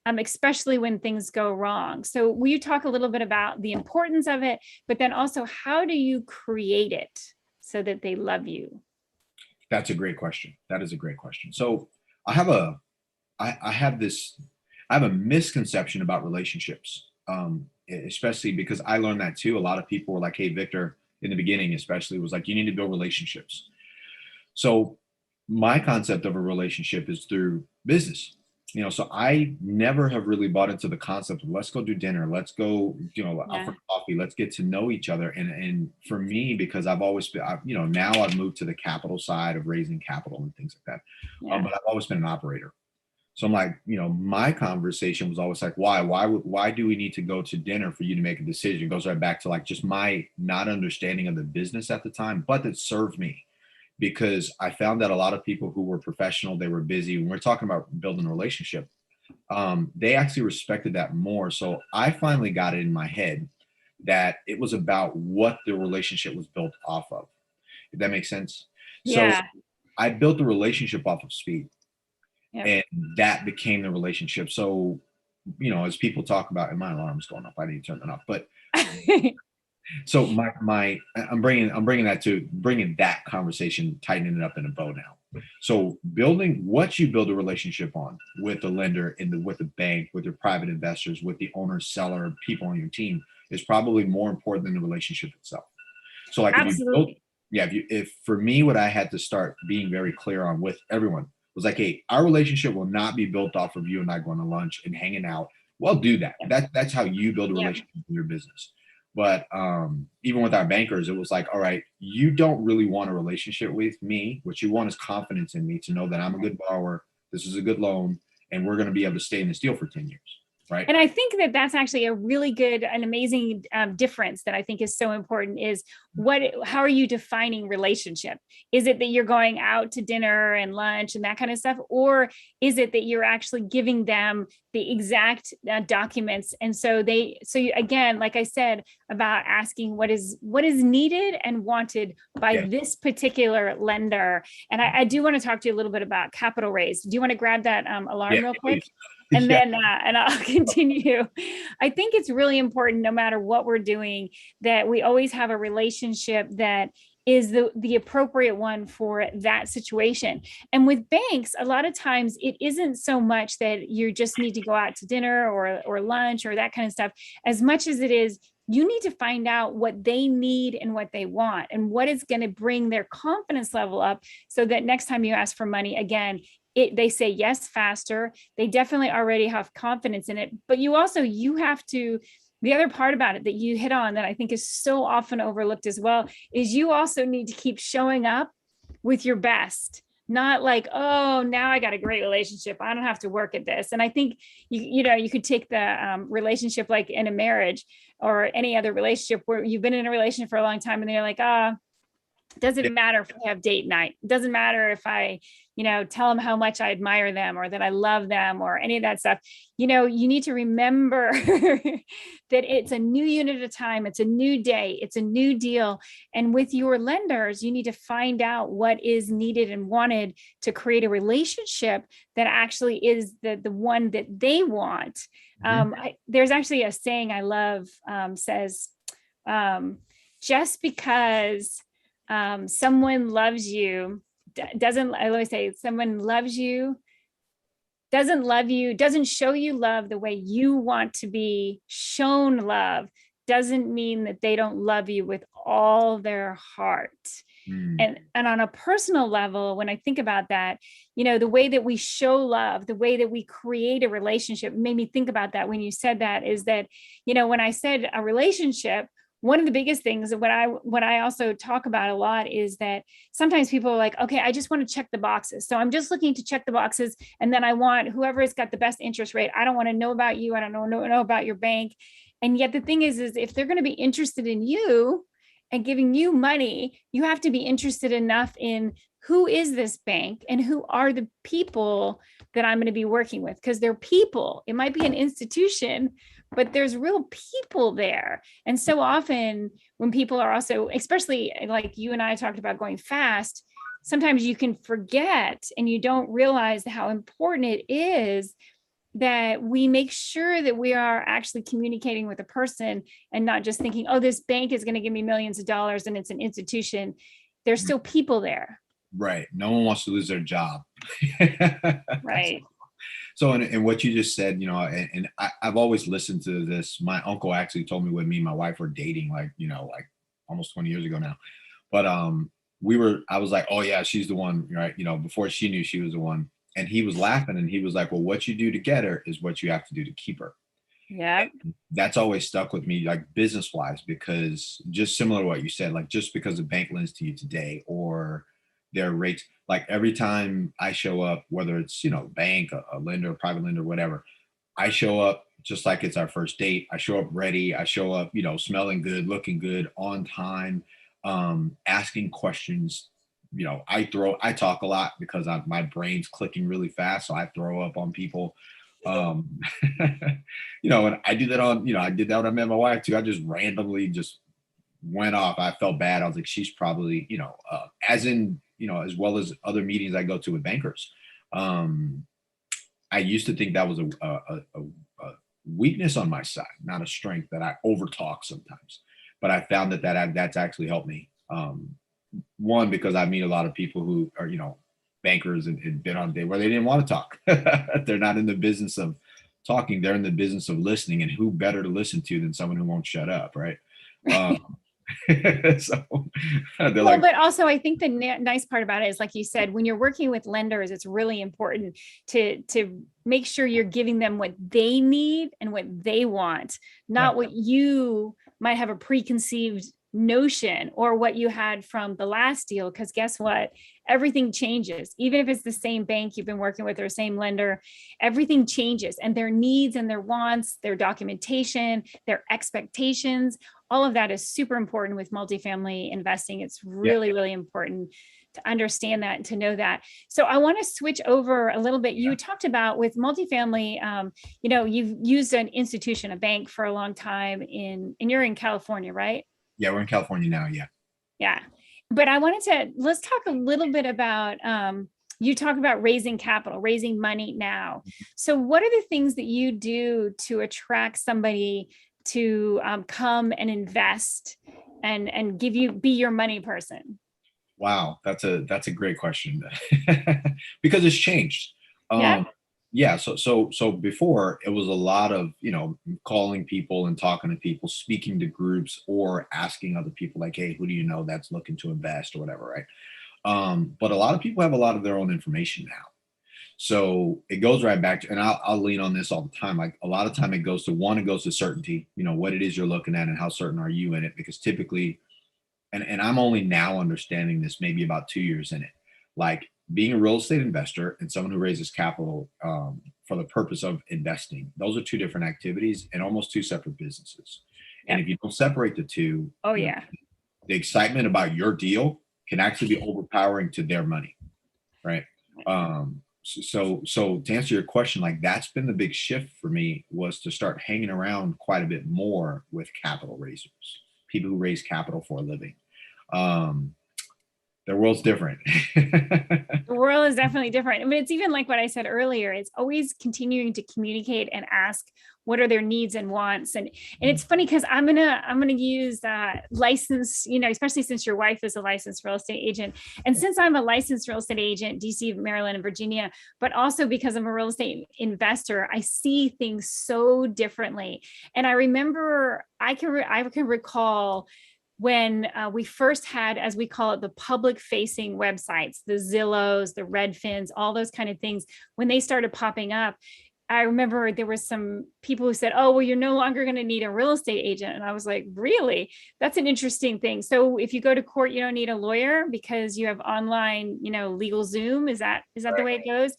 especially when things go wrong. So will you talk a little bit about the importance of it, but then also how do you create it so that they love you? That's a great question. That is a great question. So I have a misconception about relationships, especially because I learned that too. A lot of people were like, hey, Victor, in the beginning, especially, was like, you need to build relationships. So my concept of a relationship is through business. So I never have really bought into the concept of let's go do dinner, let's go, out for coffee, let's get to know each other. And for me, because I've always been, now I've moved to the capital side of raising capital and things like that. But I've always been an operator. So I'm like, my conversation was always like, why do we need to go to dinner for you to make a decision? It goes right back to like just my not understanding of the business at the time, but that served me. Because I found that a lot of people who were professional, they were busy. When we're talking about building a relationship, they actually respected that more. So I finally got it in my head that it was about what the relationship was built off of, if that makes sense. Yeah. So I built the relationship off of speed, Yep. and that became the relationship. So, as people talk about, and my alarm's going off, I need to turn it off, but so I'm bringing that conversation, tightening it up in a bow now. So building what you build a relationship on with the lender, with the bank, with your private investors, with the owner, seller, people on your team is probably more important than the relationship itself. So like Absolutely. if for me, what I had to start being very clear on with everyone was like, hey, our relationship will not be built off of you and I going to lunch and hanging out. Well, do that. That's how you build a relationship in your business. But even with our bankers, it was like, all right, you don't really want a relationship with me. What you want is confidence in me to know that I'm a good borrower. This is a good loan, and we're going to be able to stay in this deal for 10 years. Right. And I think that that's actually a really good and amazing difference that I think is so important is how are you defining relationship? Is it that you're going out to dinner and lunch and that kind of stuff? Or is it that you're actually giving them the exact documents? And so again, like I said, about asking what is needed and wanted by this particular lender. And I do want to talk to you a little bit about capital raise. Do you want to grab that alarm real quick? Please. And then, and I'll continue. I think it's really important, no matter what we're doing, that we always have a relationship that is the appropriate one for that situation. And with banks, a lot of times it isn't so much that you just need to go out to dinner or lunch or that kind of stuff, as much as it is you need to find out what they need and what they want and what is going to bring their confidence level up, so that next time you ask for money again, they say yes faster. They definitely already have confidence in it. But you have to, the other part about it that you hit on that I think is so often overlooked as well, is you also need to keep showing up with your best. Not like, oh, now I got a great relationship, I don't have to work at this. And I think you could take the relationship like in a marriage or any other relationship where you've been in a relationship for a long time and they're like, doesn't matter if we have date night. It doesn't matter if I, tell them how much I admire them or that I love them or any of that stuff. You need to remember that it's a new unit at a time. It's a new day. It's a new deal. And with your lenders, you need to find out what is needed and wanted to create a relationship that actually is the one that they want. There's actually a saying I love, says, just because someone loves you I always say someone loves you, doesn't show you love the way you want to be shown love, doesn't mean that they don't love you with all their heart. And on a personal level, when I think about that, the way that we show love, the way that we create a relationship, made me think about that when you said that, is that, when I said a relationship, one of the biggest things what I also talk about a lot is that sometimes people are like, okay, I just want to check the boxes. So I'm just looking to check the boxes. And then I want whoever has got the best interest rate. I don't want to know about you. I don't know about your bank. And yet the thing is if they're going to be interested in you and giving you money, you have to be interested enough in who is this bank and who are the people that I'm going to be working with, because they're people. It might be an institution, but there's real people there. And so often when people are also, especially like you and I talked about going fast, sometimes you can forget and you don't realize how important it is that we make sure that we are actually communicating with a person and not just thinking, oh, this bank is going to give me millions of dollars and it's an institution. There's still people there. Right. No one wants to lose their job. Right. So, and what you just said, I've always listened to this. My uncle actually told me when me and my wife were dating, like almost 20 years ago now. But I was like, oh yeah, she's the one, right? Before she knew she was the one. And he was laughing and he was like, well, what you do to get her is what you have to do to keep her. Yeah. That's always stuck with me, like business wise, because just similar to what you said, like just because the bank lends to you today or their rates, like every time I show up, whether it's, bank, a lender, a private lender, whatever, I show up just like it's our first date. I show up ready. I show up, smelling good, looking good, on time, asking questions. I talk a lot because my brain's clicking really fast. So I throw up on people. And I do that I did that when I met my wife too. I just randomly just went off. I felt bad. I was like, she's probably, as in, as well as other meetings I go to with bankers. I used to think that was a weakness on my side, not a strength, that I overtalk sometimes. But I found that's actually helped me. One, because I meet a lot of people who are, bankers and been on a day where they didn't want to talk. They're not in the business of talking. They're in the business of listening, and who better to listen to than someone who won't shut up, right? So but also I think the nice part about it is, like you said, when you're working with lenders, it's really important to make sure you're giving them what they need and what they want, not what you might have a preconceived notion or what you had from the last deal. Because guess what? Everything changes. Even if it's the same bank you've been working with or same lender, everything changes, and their needs and their wants, their documentation, their expectations, all of that is super important with multifamily investing. It's really, really important to understand that and to know that. So I want to switch over a little bit. You talked about with multifamily, you've used an institution, a bank, for a long time and you're in California, right? Yeah, we're in California now. Yeah. Yeah. But let's talk a little bit about, you talk about raising capital, raising money now. So what are the things that you do to attract somebody to come and invest and be your money person? Wow, that's a great question because it's changed. Yeah. Yeah, so before it was a lot of, calling people and talking to people, speaking to groups, or asking other people like, hey, who do you know that's looking to invest or whatever, right? But a lot of people have a lot of their own information now. So it goes right back to, and I'll lean on this all the time. Like a lot of time it goes to one, it goes to certainty, what it is you're looking at and how certain are you in it? Because typically, and I'm only now understanding this, maybe about 2 years in it, like being a real estate investor and someone who raises capital for the purpose of investing, those are two different activities and almost two separate businesses. And Yep. if you don't separate the two, Oh yeah. the excitement about your deal can actually be overpowering to their money, right? So to answer your question, like that's been the big shift for me, was to start hanging around quite a bit more with capital raisers, people who raise capital for a living. Their world's different. The world is definitely different. I mean, it's even like what I said earlier, it's always continuing to communicate and ask what are their needs and wants. And it's funny because I'm gonna use license, especially since your wife is a licensed real estate agent. And since I'm a licensed real estate agent, DC, Maryland, and Virginia, but also because I'm a real estate investor, I see things so differently. And I remember I can recall when we first had, as we call it, the public facing websites, the Zillows, the Redfins, all those kind of things, when they started popping up, I remember there were some people who said, oh, well, you're no longer going to need a real estate agent. And I was like, really? That's an interesting thing. So if you go to court, you don't need a lawyer because you have online, legal Zoom. Is that the way it goes?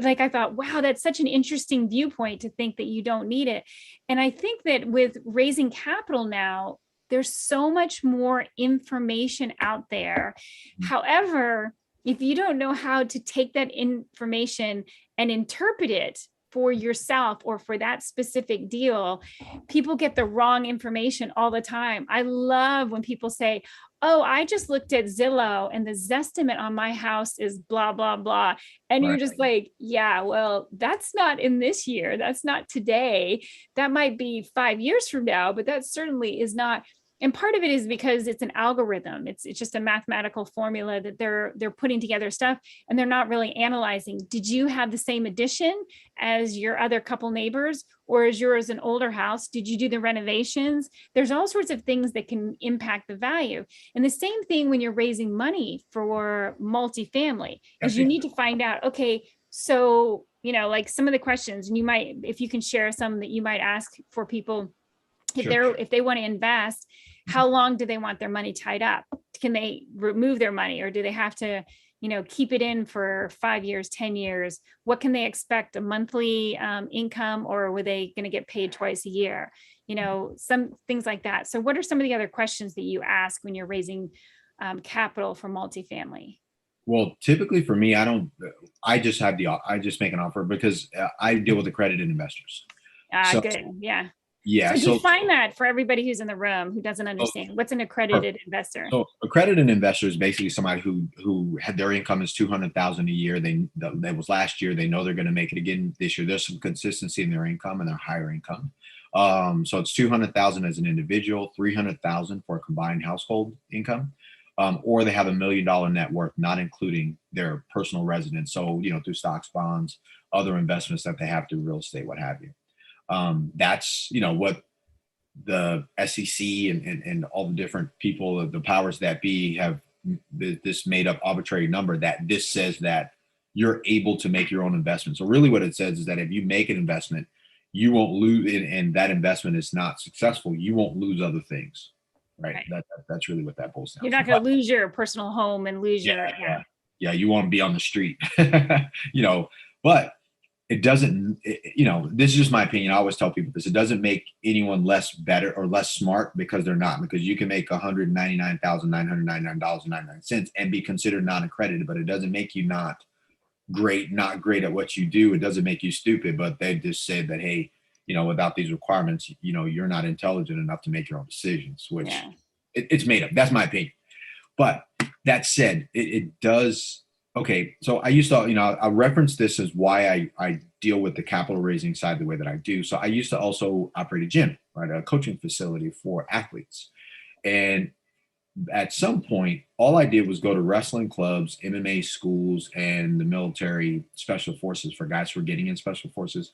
Like, I thought, wow, that's such an interesting viewpoint to think that you don't need it. And I think that with raising capital now, there's so much more information out there. However, if you don't know how to take that information and interpret it for yourself or for that specific deal, people get the wrong information all the time. I love when people say, oh, I just looked at Zillow and the Zestimate on my house is blah, blah, blah. And you're just like, yeah, well, that's not in this year. That's not today. That might be 5 years from now, but that certainly is not. And part of it is because it's an algorithm. It's just a mathematical formula that they're putting together stuff, and they're not really analyzing. Did you have the same addition as your other couple neighbors, or is yours an older house? Did you do the renovations? There's all sorts of things that can impact the value. And the same thing when you're raising money for multifamily, is you need to find out, okay, so, like some of the questions, and if you can share some that you might ask for people, if they want to invest, how long do they want their money tied up? Can they remove their money, or do they have to, keep it in for 5 years, 10 years? What can they expect, a monthly income, or were they going to get paid twice a year? Some things like that. So what are some of the other questions that you ask when you're raising capital for multifamily? Well, typically for me, I just make an offer because I deal with accredited investors. So, good. Yeah. Yeah. So define that for everybody who's in the room who doesn't understand. What's an accredited investor? So accredited investor is basically somebody who had their income is 200,000 a year. That was last year. They know they're going to make it again this year. There's some consistency in their income and their higher income. So it's 200,000 as an individual, 300,000 for a combined household income, or they have $1 million net worth, not including their personal residence. So through stocks, bonds, other investments that they have through real estate, what have you. That's what the SEC and all the different people, the powers that be, have this made up arbitrary number that this says that you're able to make your own investment. So really what it says is that if you make an investment, you won't lose, and that investment is not successful, you won't lose other things, right? That's really what that boils down to. You're not going to lose your personal home and lose your you won't be on the street. But it doesn't, this is just my opinion. I always tell people this. It doesn't make anyone less better or less smart because they're not, because you can make $199,999.99 and be considered non-accredited, but it doesn't make you not great at what you do. It doesn't make you stupid, but they just say that, hey, without these requirements, you're not intelligent enough to make your own decisions, which it's made up. That's my opinion. But that said, it does. Okay, so I used to, I reference this as why I deal with the capital raising side the way that I do. So I used to also operate a gym. right? A coaching facility for athletes. And at some point, all I did was go to wrestling clubs, MMA schools, and the military special forces for guys who are getting in special forces.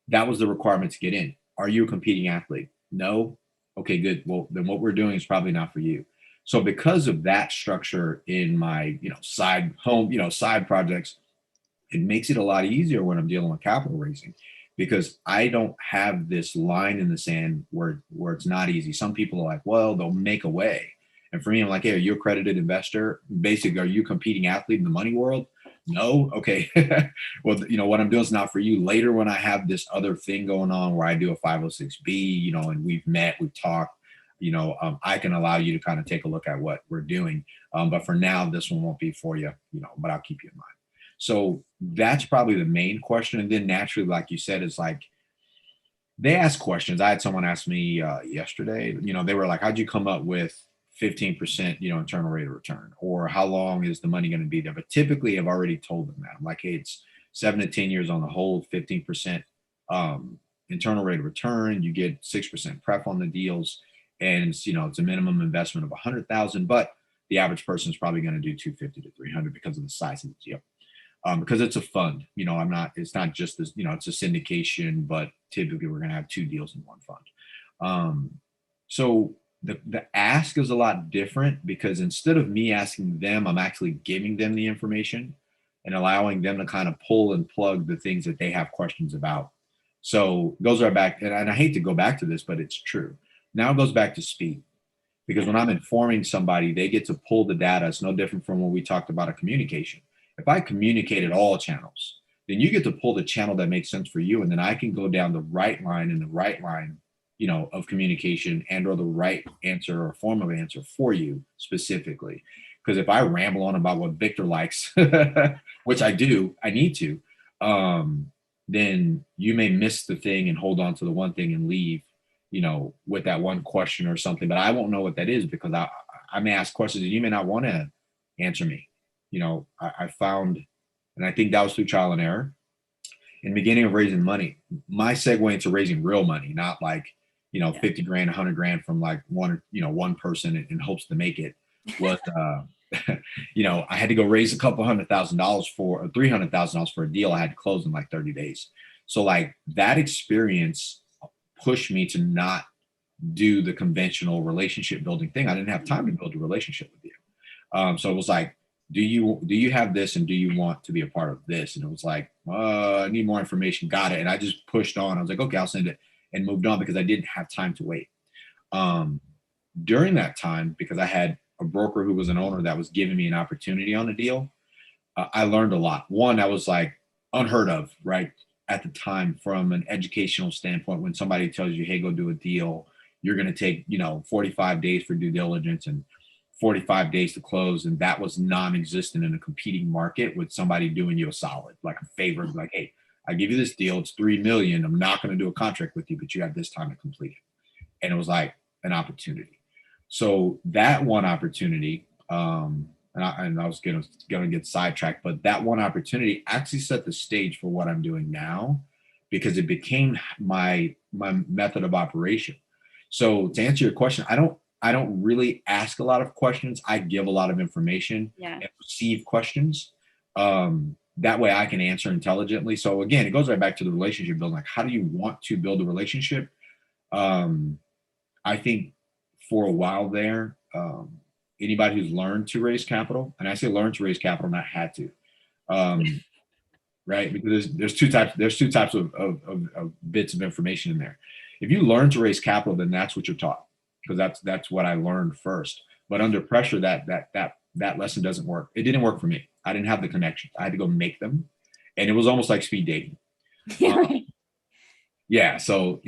That was the requirement to get in. Are you a competing athlete? No. Okay, good. Well, then what we're doing is probably not for you. So because of that structure in my, side home, side projects, it makes it a lot easier when I'm dealing with capital raising because I don't have this line in the sand where it's not easy. Some people are like, well, they'll make a way. And for me, I'm like, hey, are you accredited investor? Basically, are you a competing athlete in the money world? No. Okay. Well, what I'm doing is not for you. Later, when I have this other thing going on where I do a 506B, and we've talked, I can allow you to kind of take a look at what we're doing. But for now, this one won't be for you, but I'll keep you in mind. So that's probably the main question. And then naturally, like you said, it's like they ask questions. I had someone ask me yesterday, they were like, how'd you come up with 15%, internal rate of return? Or how long is the money going to be there? But typically I've already told them that. I'm like, hey, it's 7 to 10 years on the hold, 15% internal rate of return. You get 6% pref on the deals. And it's a minimum investment of 100,000, but the average person is probably going to do 250 to 300 because of the size of the deal. Because it's a fund, it's not just this, it's a syndication, but typically we're going to have 2 deals in one fund. So the ask is a lot different because instead of me asking them, I'm actually giving them the information and allowing them to kind of pull and plug the things that they have questions about. So those are back, and I hate to go back to this, but it's true. Now it goes back to speed. Because when I'm informing somebody, they get to pull the data. It's no different from when we talked about a communication. If I communicated all channels, then you get to pull the channel that makes sense for you. And then I can go down the right line and the right line, of communication and or the right answer or form of answer for you specifically. Because if I ramble on about what Victor likes, which I do, I need to, then you may miss the thing and hold on to the one thing and leave, with that one question or something. But I won't know what that is because I may ask questions and you may not want to answer me. I found, and I think that was through trial and error, in the beginning of raising money, my segue into raising real money, not like, 50 grand, 100 grand from like one person in hopes to make it was, I had to go raise a couple $100,000 for $300,000 for a deal I had to close in like 30 days. So like that experience pushed me to not do the conventional relationship building thing. I didn't have time to build a relationship with you. So it was like, do you have this and do you want to be a part of this? And it was like, I need more information. Got it. And I just pushed on. I was like, okay, I'll send it and moved on because I didn't have time to wait. During that time, because I had a broker who was an owner that was giving me an opportunity on a deal, I learned a lot. One, I was like unheard of, right? At the time from an educational standpoint, when somebody tells you, hey, go do a deal, you're going to take, 45 days for due diligence and 45 days to close. And that was non-existent in a competing market with somebody doing you a solid, like a favor, like, hey, I give you this deal. It's 3 million. I'm not going to do a contract with you, but you have this time to complete it. And it was like an opportunity. So that one opportunity, and I was going to get sidetracked, but that one opportunity actually set the stage for what I'm doing now because it became my method of operation. So to answer your question, I don't really ask a lot of questions. I give a lot of information and receive questions. That way I can answer intelligently. So again, it goes right back to the relationship building. Like, how do you want to build a relationship? I think for a while there, anybody who's learned to raise capital, and I say learn to raise capital, not had to, right? Because there's two types of bits of information in there. If you learn to raise capital, then that's what you're taught, because that's what I learned first. But under pressure, that lesson doesn't work. It didn't work for me. I didn't have the connections. I had to go make them, and it was almost like speed dating. Yeah. So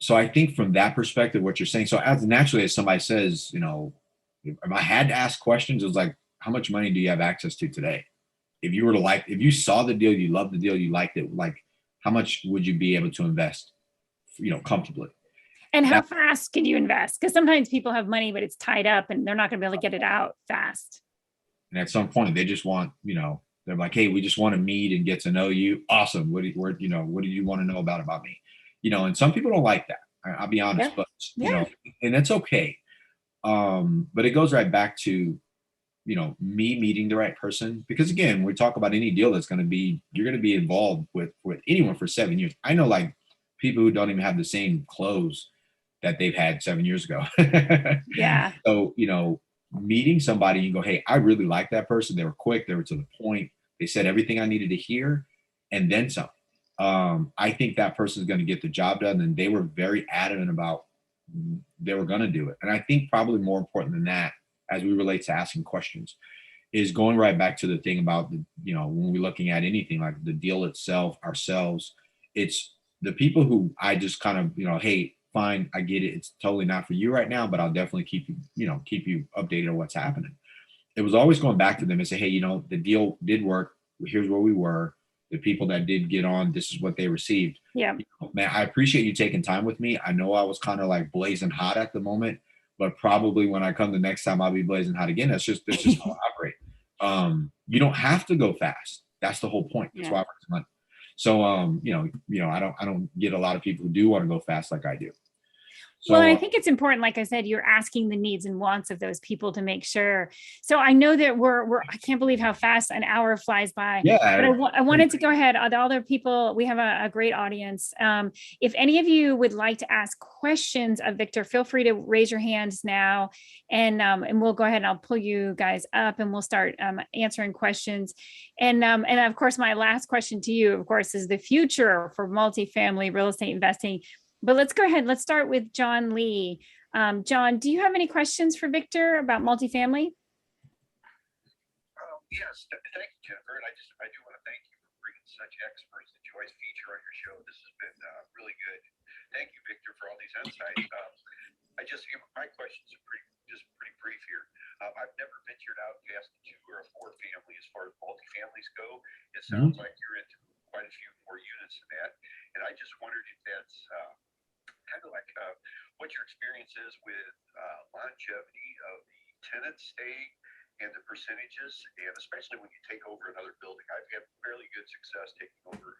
so I think from that perspective, what you're saying. So as naturally as somebody says, if I had to ask questions, it was like, how much money do you have access to today? If you saw the deal, you loved the deal, you liked it, like how much would you be able to invest, comfortably? And how fast can you invest? Because sometimes people have money, but it's tied up and they're not going to be able to get it out fast. And at some point they just want, they're like, hey, we just want to meet and get to know you. Awesome. What do you want to know about me? And some people don't like that. I'll be honest, Yeah. but Yeah. and that's okay. But it goes right back to me meeting the right person, because again, we talk about any deal that's going to be, you're going to be involved with anyone for 7 years. I know like people who don't even have the same clothes that they've had 7 years ago. Yeah. So meeting somebody, you go, hey, I really like that person. They were quick, they were to the point, they said everything I needed to hear and then some. I think that person is going to get the job done, and they were very adamant about they were going to do it. And I think probably more important than that, as we relate to asking questions, is going right back to the thing about when we're looking at anything like the deal itself, ourselves. It's the people who I just kind of hey, fine, I get it, it's totally not for you right now, but I'll definitely keep you updated on what's happening. It was always going back to them and say, hey, the deal did work, here's where we were, the people that did get on, this is what they received. Yeah. Man, I appreciate you taking time with me. I know I was kind of like blazing hot at the moment, but probably when I come the next time, I'll be blazing hot again. That's just how I operate. You don't have to go fast. That's the whole point. That's Yeah. why I raise money. So I don't get a lot of people who do want to go fast like I do. Well, and So I think it's important, like I said, you're asking the needs and wants of those people to make sure. So I know that I can't believe how fast an hour flies by, but yeah, I wanted to go ahead. All the people, we have a great audience. If any of you would like to ask questions of Victor, feel free to raise your hands now, and we'll go ahead and I'll pull you guys up and we'll start answering questions. And of course, my last question to you, of course, is the future for multifamily real estate investing. But let's go ahead. Let's start with John Lee. John, do you have any questions for Victor about multifamily? Yes, thank you, Jennifer. And I do want to thank you for bringing such experts that you always feature on your show. This has been really good. Thank you, Victor, for all these insights. My questions are pretty brief here. I've never ventured out past the 2 or 4 family as far as multifamilies go. It sounds like you're into quite a few more units than that. And I just wondered if that's kind of like what your experience is with longevity of the tenant stay and the percentages, and especially when you take over another building. I've had fairly good success taking over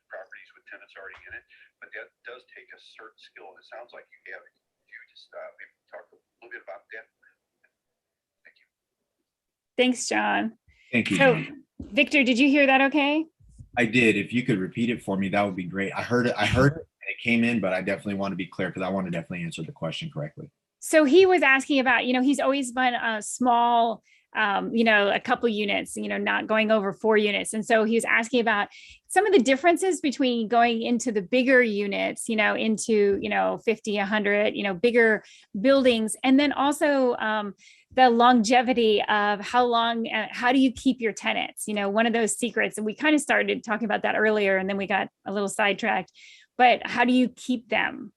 properties with tenants already in it, but that does take a certain skill, and it sounds like you have it. Could you just maybe talk a little bit about that? Thank you. Thanks, John. thank you, So, John. Victor, did you hear that okay? I did. If you could repeat it for me, that would be great. I heard it. And it came in, but I definitely want to be clear because I want to definitely answer the question correctly. So he was asking about, he's always been a small, a couple units, not going over 4 units. And so he was asking about some of the differences between going into the bigger units, into, 50, 100, bigger buildings. And then also the longevity of how do you keep your tenants? One of those secrets, and we kind of started talking about that earlier, and then we got a little sidetracked, but how do you keep them?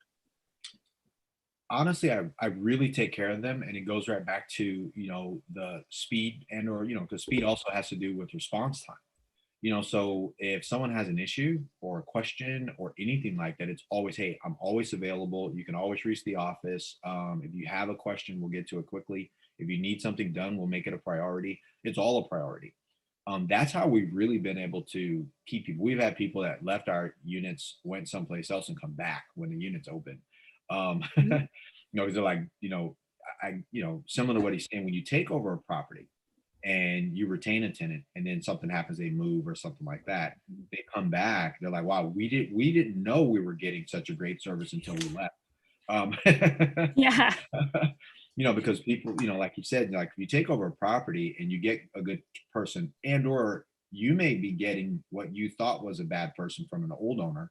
Honestly, I really take care of them, and it goes right back to the speed, and or because speed also has to do with response time. So if someone has an issue or a question or anything like that, it's always, hey, I'm always available, you can always reach the office. If you have a question, we'll get to it quickly. If you need something done, we'll make it a priority. It's all a priority. That's how we've really been able to keep people. We've had people that left our units, went someplace else, and come back when the units open. Mhm. Because they're like, similar to what he's saying, when you take over a property and you retain a tenant, and then something happens, they move or something like that, they come back, they're like, wow, we didn't know we were getting such a great service until we left. Um, Yeah. because people, like you said, like if you take over a property and you get a good person, and or you may be getting what you thought was a bad person from an old owner,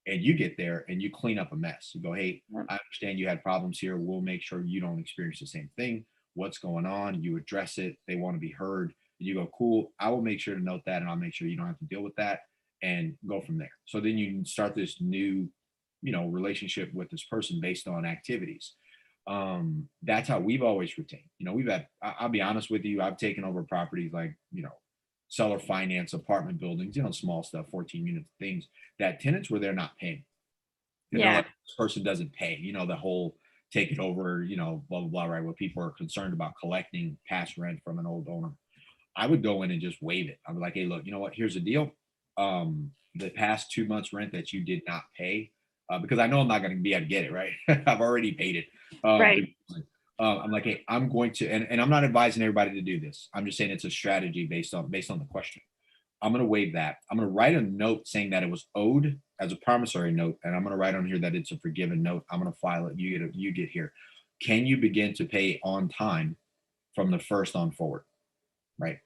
and you get there and you clean up a mess. You go, hey, I understand you had problems here. We'll make sure you don't experience the same thing. What's going on? You address it. They want to be heard. You go, cool. I will make sure to note that, and I'll make sure you don't have to deal with that, and go from there. So then you start this new, relationship with this person based on activities. That's how we've always retained. We've had. I'll be honest with you. I've taken over properties like seller finance apartment buildings, small stuff, 14 units, things that tenants were there not paying. And they're Yeah. like, this person doesn't pay, the whole take it over, blah, blah, blah, right? Where people are concerned about collecting past rent from an old owner. I would go in and just waive it. I'd be like, hey, look, you know what? Here's the deal. The past 2 months rent that you did not pay, because I know I'm not going to be able to get it, right? I've already paid it. Right. I'm like, hey, I'm going to, and I'm not advising everybody to do this. I'm just saying it's a strategy based on the question. I'm going to waive that. I'm going to write a note saying that it was owed as a promissory note, and I'm going to write on here that it's a forgiven note. I'm going to file it. You get here. Can you begin to pay on time from the first on forward, right?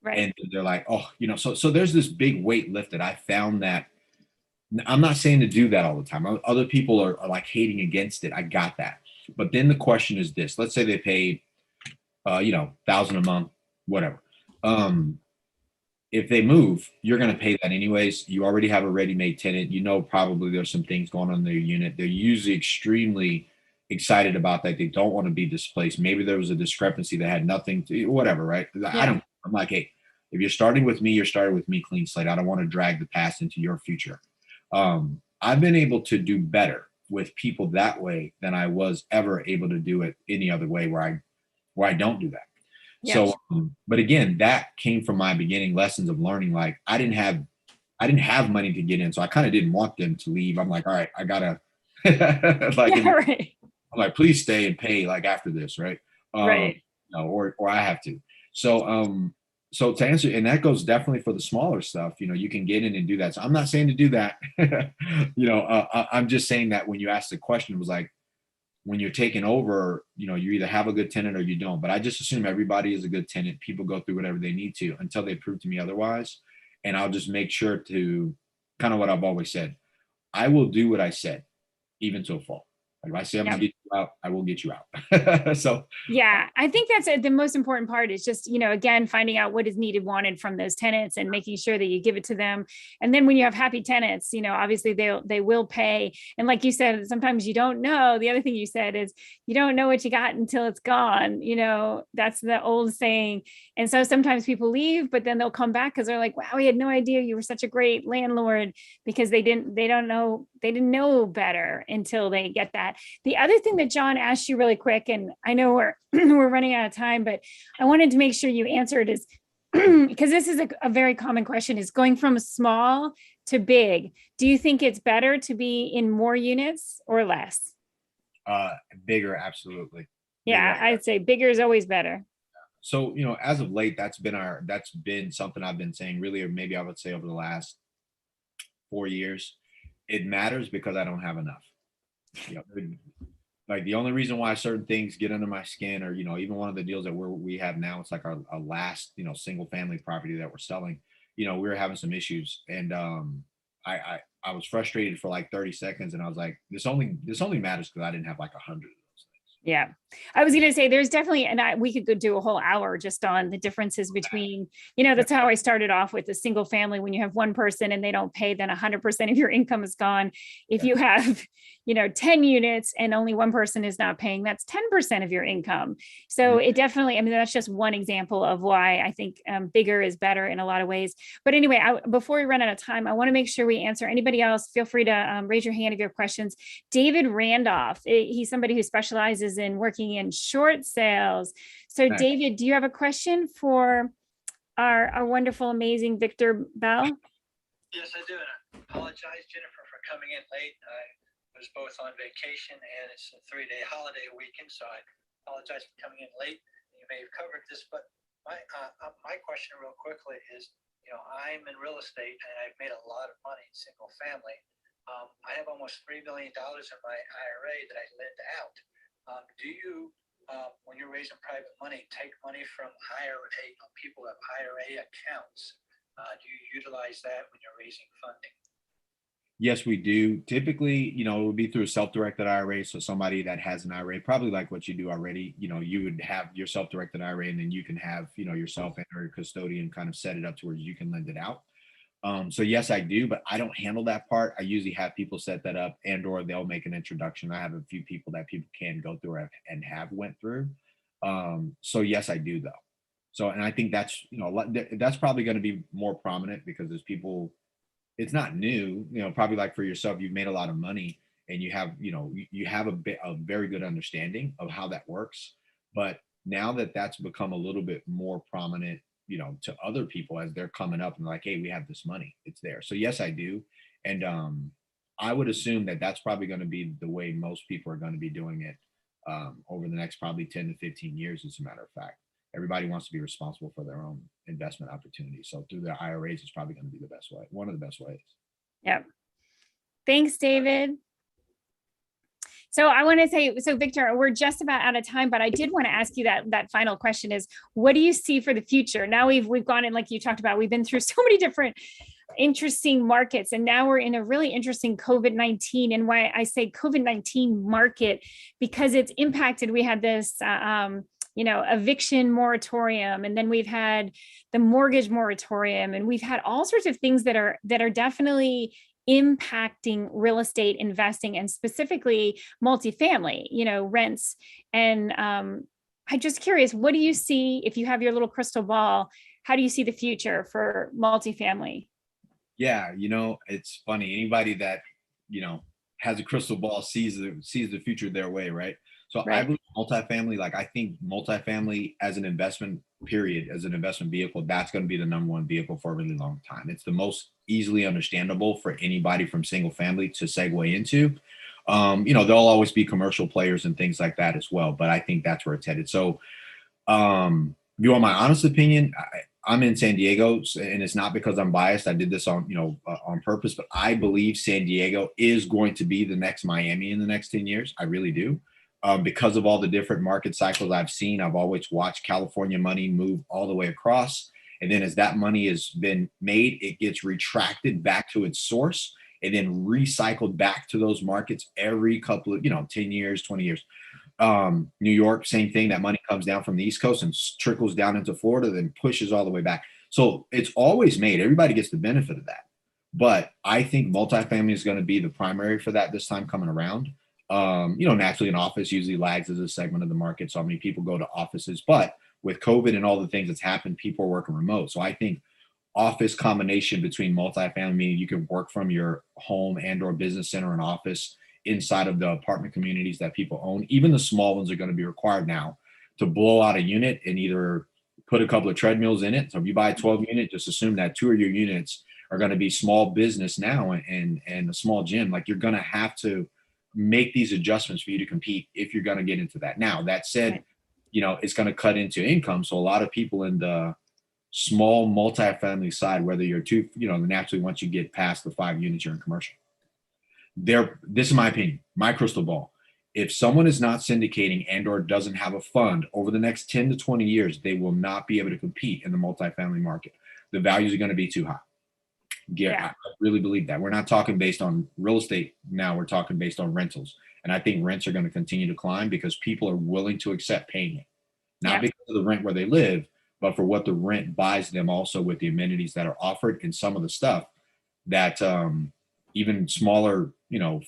Right. And they're like, oh, so there's this big weight lifted. I found that. I'm not saying to do that all the time. Other people are like hating against it. I got that. But then the question is this: let's say they paid, $1,000 a month, whatever. If they move, you're going to pay that anyways. You already have a ready-made tenant. Probably there's some things going on in their unit. They're usually extremely excited about that. They don't want to be displaced. Maybe there was a discrepancy that had nothing to whatever, right? Yeah. I'm like, hey, if you're starting with me, you're starting with me clean slate. I don't want to drag the past into your future. I've been able to do better with people that way than I was ever able to do it any other way where I don't do that. Yeah. So, but again, that came from my beginning lessons of learning. Like I didn't have money to get in, so I kind of didn't want them to leave. I'm like, all right, I gotta like, Yeah, right. I'm like, please stay and pay like after this, right? Right. Or I have to. So to answer, and that goes definitely for the smaller stuff. You can get in and do that. So I'm not saying to do that. I'm just saying that when you ask the question, it was like, when you're taking over, you either have a good tenant or you don't. But I just assume everybody is a good tenant. People go through whatever they need to until they prove to me otherwise. And I'll just make sure to kind of what I've always said. I will do what I said, even to a fault. Like if I say I'm going to get you out, I will get you out. So yeah, I think that's the most important part is just, again, finding out what is needed, wanted from those tenants and making sure that you give it to them. And then when you have happy tenants, obviously they will pay. And like you said, sometimes you don't know. The other thing you said is you don't know what you got until it's gone. That's the old saying. And so sometimes people leave, but then they'll come back because they're like, wow, we had no idea you were such a great landlord, because they didn't know better until they get that. The other thing that John asked you really quick, and I know we're we're running out of time, but I wanted to make sure you answered is because this is a very common question, is going from small to big. Do you think it's better to be in more units or less? Bigger, absolutely. Yeah, Bigger. I'd say bigger is always better. So, as of late, that's been something I've been saying really, or maybe I would say over the last 4 years. It matters because I don't have enough. Like the only reason why certain things get under my skin, or even one of the deals that we have now, it's like our last single family property that we're selling. We were having some issues, and I was frustrated for like 30 seconds, and I was like, this only matters because I didn't have like 100. Yeah, I was going to say there's definitely, and we could go do a whole hour just on the differences between, that's how I started off with a single family. When you have one person and they don't pay, then 100% of your income is gone. If you have, 10 units and only one person is not paying, that's 10% of your income. So it definitely, that's just one example of why I think bigger is better in a lot of ways. But anyway, before we run out of time, I want to make sure we answer anybody else. Feel free to raise your hand if you have questions. David Randolph, he's somebody who specializes in working in short sales. So nice. David, do you have a question for our wonderful, amazing Victor Bell? Yes, I do. And I apologize, Jennifer, for coming in late. I was both on vacation and it's a 3-day holiday weekend, so I apologize for coming in late. You may have covered this, but my question real quickly is, I'm in real estate and I've made a lot of money in single family. I have almost $3 billion in my IRA that I lend out. Do you, when you're raising private money, take money from IRA, people who have IRA accounts? Do you utilize that when you're raising funding? Yes, we do. Typically, it would be through a self-directed IRA. So somebody that has an IRA, probably like what you do already, you would have your self-directed IRA, and then you can have, yourself and your custodian kind of set it up to where you can lend it out. So yes, I do, but I don't handle that part. I usually have people set that up, or they'll make an introduction. I have a few people that people can go through and have went through. So yes, I do though. So, and I think that's, that's probably going to be more prominent because there's people, it's not new, probably like for yourself, you've made a lot of money and you have, you have a very good understanding of how that works. But now that that's become a little bit more prominent, to other people as they're coming up and like, hey, we have this money, it's there. So yes, I do. And I would assume that that's probably going to be the way most people are going to be doing it over the next probably 10 to 15 years, as a matter of fact. Everybody wants to be responsible for their own investment opportunities. So through their IRAs is probably going to be the best way, one of the best ways. Yep. Thanks, David. So I want to say, so Victor, we're just about out of time, but I did want to ask you that final question is, what do you see for the future? Now we've gone in, like you talked about, we've been through so many different interesting markets, and now we're in a really interesting COVID-19. And why I say COVID-19 market, because it's impacted. We had this, eviction moratorium, and then we've had the mortgage moratorium, and we've had all sorts of things that are definitely impacting real estate investing, and specifically multifamily, rents. And I'm just curious, what do you see, if you have your little crystal ball, how do you see the future for multifamily? Yeah, it's funny. Anybody that, has a crystal ball sees the future their way, right? So I believe multifamily, like I think multifamily as an investment period, as an investment vehicle, that's going to be the number one vehicle for a really long time. It's the most easily understandable for anybody from single family to segue into. There'll always be commercial players and things like that as well, but I think that's where it's headed. So you want my honest opinion? I'm in San Diego, and it's not because I'm biased. I did this on purpose, but I believe San Diego is going to be the next Miami in the next 10 years. I really do. Because of all the different market cycles I've seen, I've always watched California money move all the way across. And then as that money has been made, it gets retracted back to its source and then recycled back to those markets every couple of, 10 years, 20 years. New York, same thing. That money comes down from the East Coast and trickles down into Florida, then pushes all the way back. So it's always made. Everybody gets the benefit of that. But I think multifamily is going to be the primary for that this time coming around. Naturally an office usually lags as a segment of the market. So many people go to offices, but with COVID and all the things that's happened, people are working remote. So I think office combination between multifamily, meaning you can work from your home and or business center and office inside of the apartment communities that people own. Even the small ones are going to be required now to blow out a unit and either put a couple of treadmills in it. So if you buy a 12 unit, just assume that 2 of your units are going to be small business now and a small gym. Like you're going to have to make these adjustments for you to compete if you're going to get into that. Now, that said, it's going to cut into income. So a lot of people in the small multifamily side, whether you're naturally once you get past the 5 units, you're in commercial. This is my opinion, my crystal ball. If someone is not syndicating and or doesn't have a fund over the next 10 to 20 years, they will not be able to compete in the multifamily market. The values are going to be too high. I really believe that. We're not talking based on real estate now. We're talking based on rentals. And I think rents are going to continue to climb because people are willing to accept paying it. Not because of the rent where they live, but for what the rent buys them also with the amenities that are offered and some of the stuff that even smaller,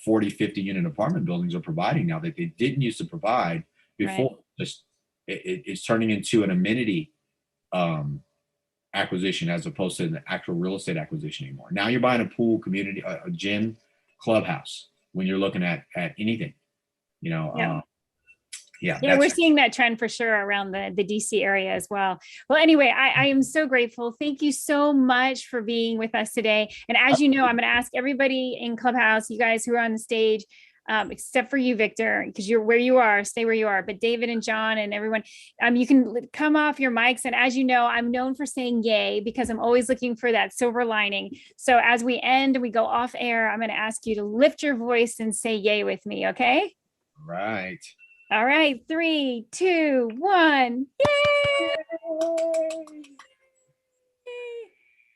40, 50 unit apartment buildings are providing now that they didn't used to provide before. Just it's turning into an amenity acquisition as opposed to the actual real estate acquisition anymore. Now you're buying a pool, community, a gym, clubhouse when you're looking at anything, we're seeing that trend for sure around the DC area as well. Well, anyway, I am so grateful. Thank you so much for being with us today. And as you know, I'm going to ask everybody in Clubhouse, you guys who are on the stage, except for you, Victor, because you're where you are, stay where you are. But David and John and everyone, you can come off your mics. And as you know, I'm known for saying yay because I'm always looking for that silver lining. So as we end and we go off air, I'm going to ask you to lift your voice and say yay with me. Okay. Right. All right. 3, 2, 1. Yay!